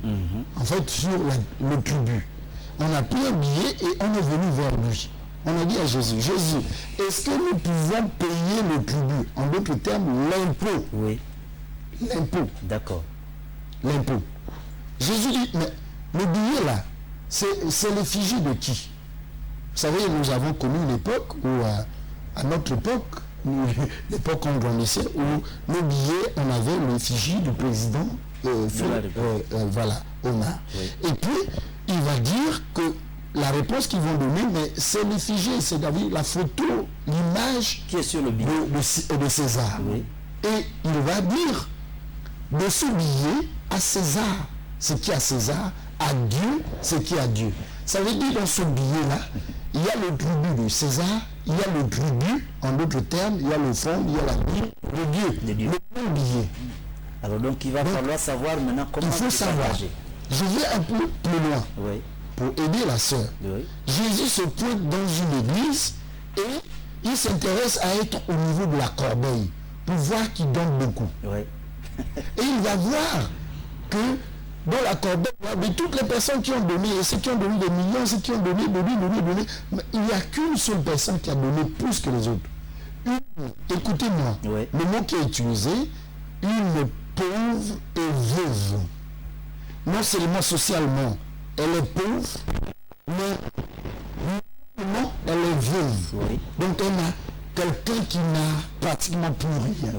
En fait, sur le tribut. On a pris un billet et on est venu vers lui. On a dit à Jésus, Jésus, est-ce que nous pouvons payer le tribut? En d'autres termes, l'impôt. Oui. L'impôt. D'accord. L'impôt. Jésus dit, mais le billet là, c'est l'effigie de qui? Vous savez, nous avons connu une époque où, à notre époque, l'époque où on grandissait, où le billet, on avait l'effigie du président, voilà, Omar. Oui. Et puis, il va dire que la réponse qu'ils vont donner, mais c'est l'effigie, c'est-à-dire la photo, l'image qui est sur le billet de César. Oui. Et il va dire de ce billet à César, ce qui est à César, à Dieu, ce qui est à Dieu. Ça veut dire dans ce billet-là, il y a le tribut de César, il y a le tribut, en d'autres termes, il y a le fond, il y a la Bible de Dieu. Le même billet. Alors donc il va falloir savoir maintenant comment... Il faut savoir. Je vais un peu plus loin pour aider la sœur. Jésus se pointe dans une église et il s'intéresse à être au niveau de la corbeille pour voir qu'il donne beaucoup. Et il va voir que dans la corbeille, de toutes les personnes qui ont donné, et ceux qui ont donné des millions, ceux qui ont donné, mais il n'y a qu'une seule personne qui a donné plus que les autres. Écoutez-moi, le mot qui est utilisé, une pauvre et veuve. Non seulement socialement, elle est pauvre, mais non, elle est veuve. Donc on a quelqu'un qui n'a pratiquement plus rien,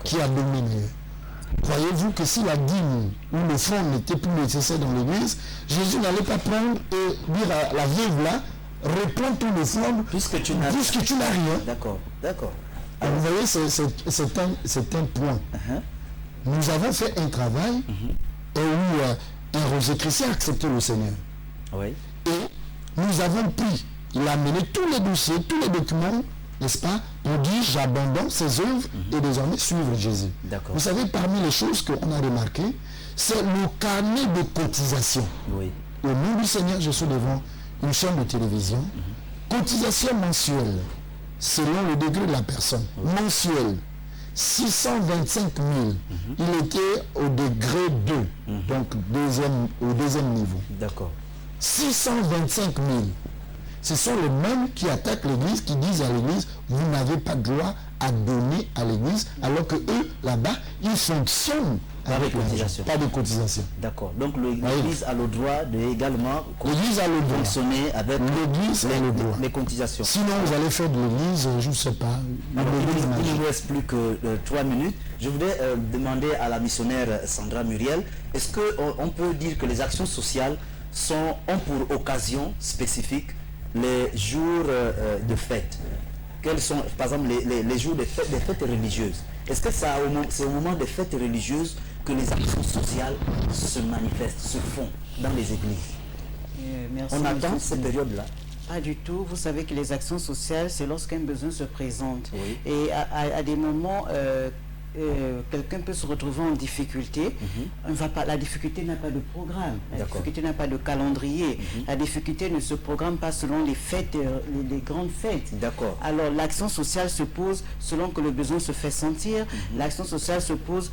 qui a dominé. Croyez-vous que si la dîme ou le fonds n'était plus nécessaire dans l'église, Jésus n'allait pas prendre et dire à la veuve là, reprends tout le fonds puisque tu n'as rien. D'accord, d'accord. Vous voyez, c'est un point. Nous avons fait un travail et où un Rosé chrétien a accepté le Seigneur. Et nous avons pris, il a amené tous les dossiers, tous les documents, n'est-ce pas, pour dire j'abandonne ces œuvres et désormais suivre Jésus. Vous savez, parmi les choses qu'on a remarquées, c'est le carnet de cotisation. Au nom du Seigneur, je suis devant une chaîne de télévision, cotisation mensuelle. selon le degré de la personne, mensuel. 625 000, il était au degré 2, donc au deuxième niveau. D'accord. 625 000. Ce sont les mêmes qui attaquent l'église, qui disent à l'église, vous n'avez pas droit à donner à l'église, alors que eux, là-bas, ils fonctionnent avec cotisation. Pas de cotisation. D'accord. Donc l'église a le droit de également fonctionner avec les cotisations. Sinon, vous allez faire de l'église, je ne sais pas. Alors, il ne nous reste plus que 3 minutes. Je voudrais demander à la missionnaire Sandra Muriel, est-ce qu'on peut dire que les actions sociales ont pour occasion spécifique les jours de fête? Quels sont, par exemple, les jours des fêtes religieuses? Est-ce que c'est au moment des fêtes religieuses que les actions sociales se manifestent, se font dans les églises? Merci. On attend cette période-là? Pas du tout. Vous savez que les actions sociales, c'est lorsqu'un besoin se présente. Oui. Et à des moments, quelqu'un peut se retrouver en difficulté. La difficulté n'a pas de programme. La difficulté n'a pas de calendrier. La difficulté ne se programme pas selon les fêtes, les grandes fêtes. D'accord. Alors l'action sociale se pose selon que le besoin se fait sentir. L'action sociale se pose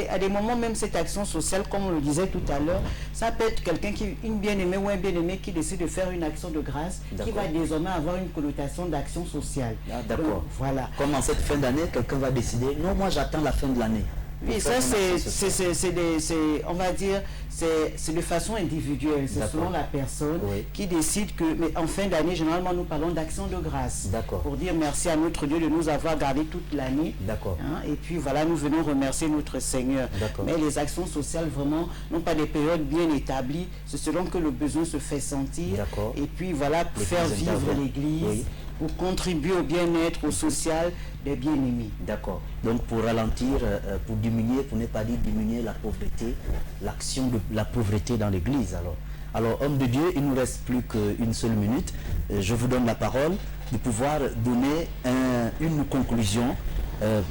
à des moments, même cette action sociale, comme on le disait tout à l'heure, ça peut être quelqu'un une bien-aimée ou un bien-aimé qui décide de faire une action de grâce qui va désormais avoir une connotation d'action sociale. Ah, d'accord. Voilà. Comme en cette fin d'année, quelqu'un va décider, non, moi j'attends la fin de l'année. Oui, ça on va dire, c'est de façon individuelle, c'est selon la personne qui décide que, mais en fin d'année, généralement nous parlons d'action de grâce. D'accord. Pour dire merci à notre Dieu de nous avoir gardé toute l'année. D'accord. Hein, et puis voilà, nous venons remercier notre Seigneur. Mais les actions sociales vraiment n'ont pas des périodes bien établies, c'est selon que le besoin se fait sentir. D'accord. Et puis voilà, pour faire vivre l'église, pour contribuer au bien-être, au social des bien-aimés. D'accord. Donc pour ralentir, pour diminuer, pour ne pas dire diminuer la pauvreté, l'action de la pauvreté dans l'église. Alors, homme de Dieu, il ne nous reste plus qu'une seule minute. Je vous donne la parole de pouvoir donner une conclusion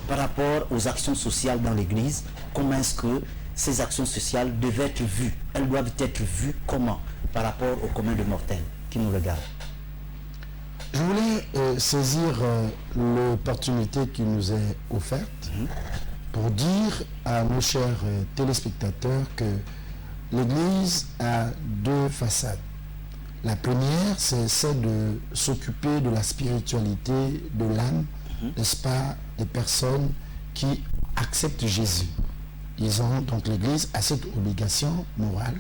par rapport aux actions sociales dans l'église. Comment est-ce que ces actions sociales devaient être vues? Elles doivent être vues comment par rapport au commun des mortels qui nous regardent? Je voulais saisir l'opportunité qui nous est offerte pour dire à nos chers téléspectateurs que l'Église a deux façades. La première, c'est celle de s'occuper de la spiritualité de l'âme, n'est-ce pas, des personnes qui acceptent Jésus. Donc l'Église a cette obligation morale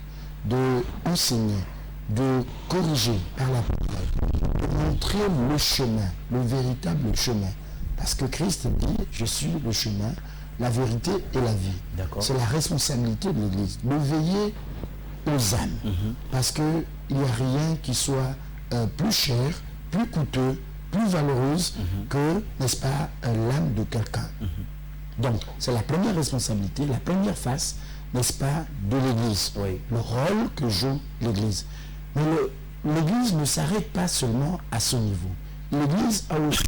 de enseigner, de corriger par la parole, de montrer le chemin, le véritable chemin. Parce que Christ dit, je suis le chemin, la vérité et la vie. C'est la responsabilité de l'Église, de veiller aux âmes. Parce qu'il n'y a rien qui soit plus cher, plus coûteux, plus valeureuse que, n'est-ce pas, l'âme de quelqu'un. Donc, c'est la première responsabilité, la première face, n'est-ce pas, de l'Église. Le rôle que joue l'Église. Mais l'Église ne s'arrête pas seulement à ce niveau. L'Église a aussi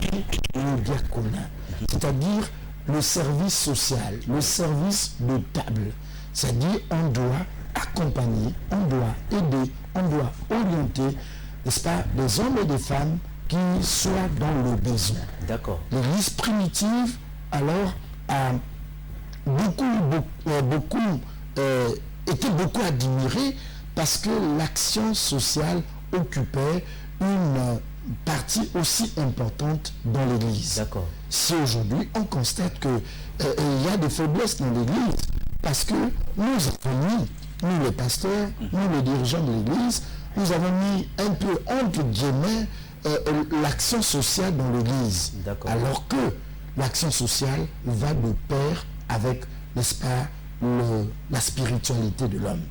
le diaconat, c'est-à-dire le service social, le service de table. C'est-à-dire on doit accompagner, on doit aider, on doit orienter, n'est-ce pas, des hommes et des femmes qui soient dans le besoin. D'accord. L'Église primitive, alors, a été beaucoup admirée parce que l'action sociale occupait une partie aussi importante dans l'Église. D'accord. Si aujourd'hui on constate que il y a des faiblesses dans l'Église, parce que nous avons mis, nous les pasteurs, nous les dirigeants de l'Église, nous avons mis un peu entre guillemets l'action sociale dans l'Église. Alors que l'action sociale va de pair avec, n'est-ce pas, la spiritualité de l'homme.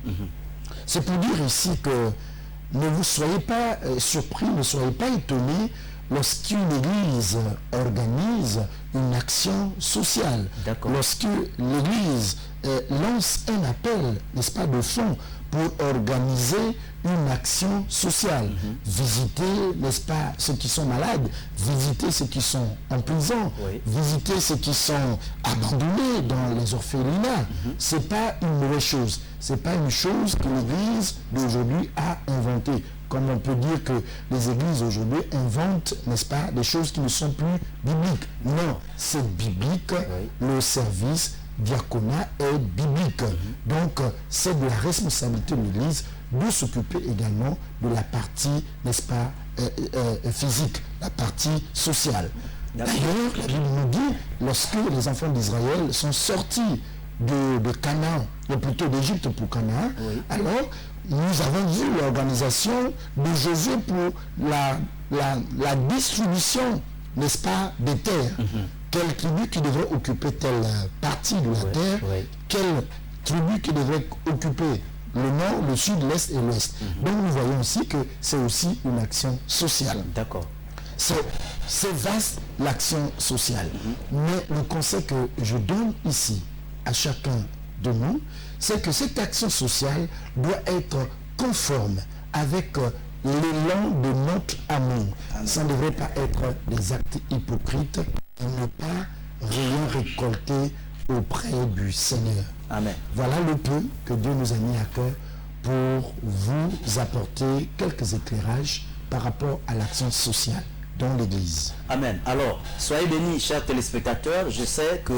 C'est pour dire ici que ne vous soyez pas surpris, ne soyez pas étonnés lorsqu'une église organise une action sociale. Lorsque l'église lance un appel, n'est-ce pas, de fonds pour organiser une action sociale. Visiter, n'est-ce pas, ceux qui sont malades, visiter ceux qui sont en prison, visiter ceux qui sont abandonnés dans les orphelinats. C'est pas une mauvaise chose. C'est pas une chose que l'Église d'aujourd'hui a inventée. comme on peut dire que les églises aujourd'hui inventent, n'est-ce pas, des choses qui ne sont plus bibliques. Non, c'est biblique, le service diaconat est biblique. Donc, c'est de la responsabilité de l'Église de s'occuper également de la partie, n'est-ce pas, physique, la partie sociale. D'ailleurs, la Bible nous dit, lorsque les enfants d'Israël sont sortis de Canaan, ou plutôt d'Égypte pour Canaan, alors nous avons vu l'organisation de Josué pour la distribution, n'est-ce pas, des terres. Quelle tribu qui devrait occuper telle partie de la terre, quelle tribu qui devrait occuper le nord, le sud, l'est et l'ouest. Donc nous voyons aussi que c'est aussi une action sociale. D'accord. C'est vaste l'action sociale. Mais le conseil que je donne ici à chacun de nous, c'est que cette action sociale doit être conforme avec l'élan de notre amour. Ça ne devrait pas être des actes hypocrites et ne pas rien récolter auprès du Seigneur. Amen. Voilà le peu que Dieu nous a mis à cœur pour vous apporter quelques éclairages par rapport à l'action sociale dans l'Église. Amen. Alors, soyez bénis, chers téléspectateurs. Je sais que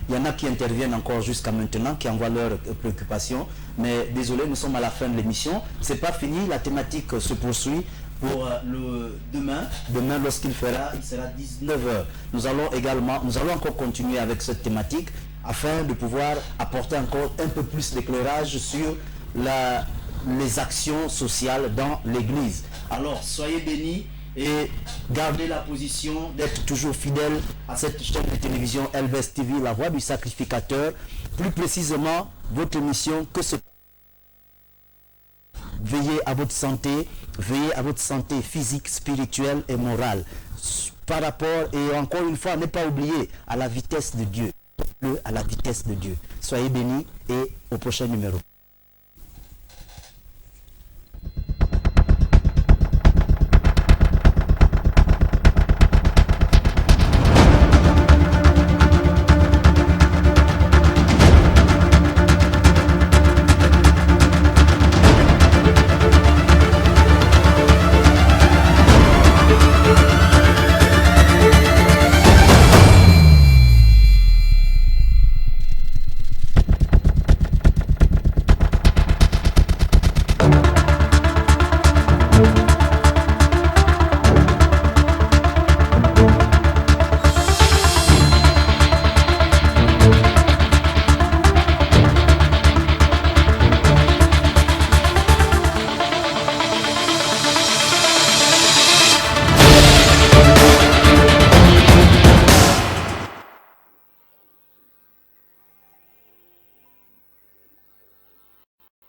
il y en a qui interviennent encore jusqu'à maintenant, qui envoient leurs préoccupations. Mais désolé, nous sommes à la fin de l'émission. C'est pas fini, la thématique se poursuit pour le demain. Demain, il sera 19h. Nous allons encore continuer avec cette thématique afin de pouvoir apporter encore un peu plus d'éclairage sur les actions sociales dans l'Église. Alors, soyez bénis et gardez la position d'être toujours fidèle à cette chaîne de télévision Elvest TV, la voix du sacrificateur. Plus précisément, votre émission, veillez à votre santé physique, spirituelle et morale. Par rapport, et encore une fois, ne pas oublier à la vitesse de Dieu. À la vitesse de Dieu. Soyez bénis et au prochain numéro.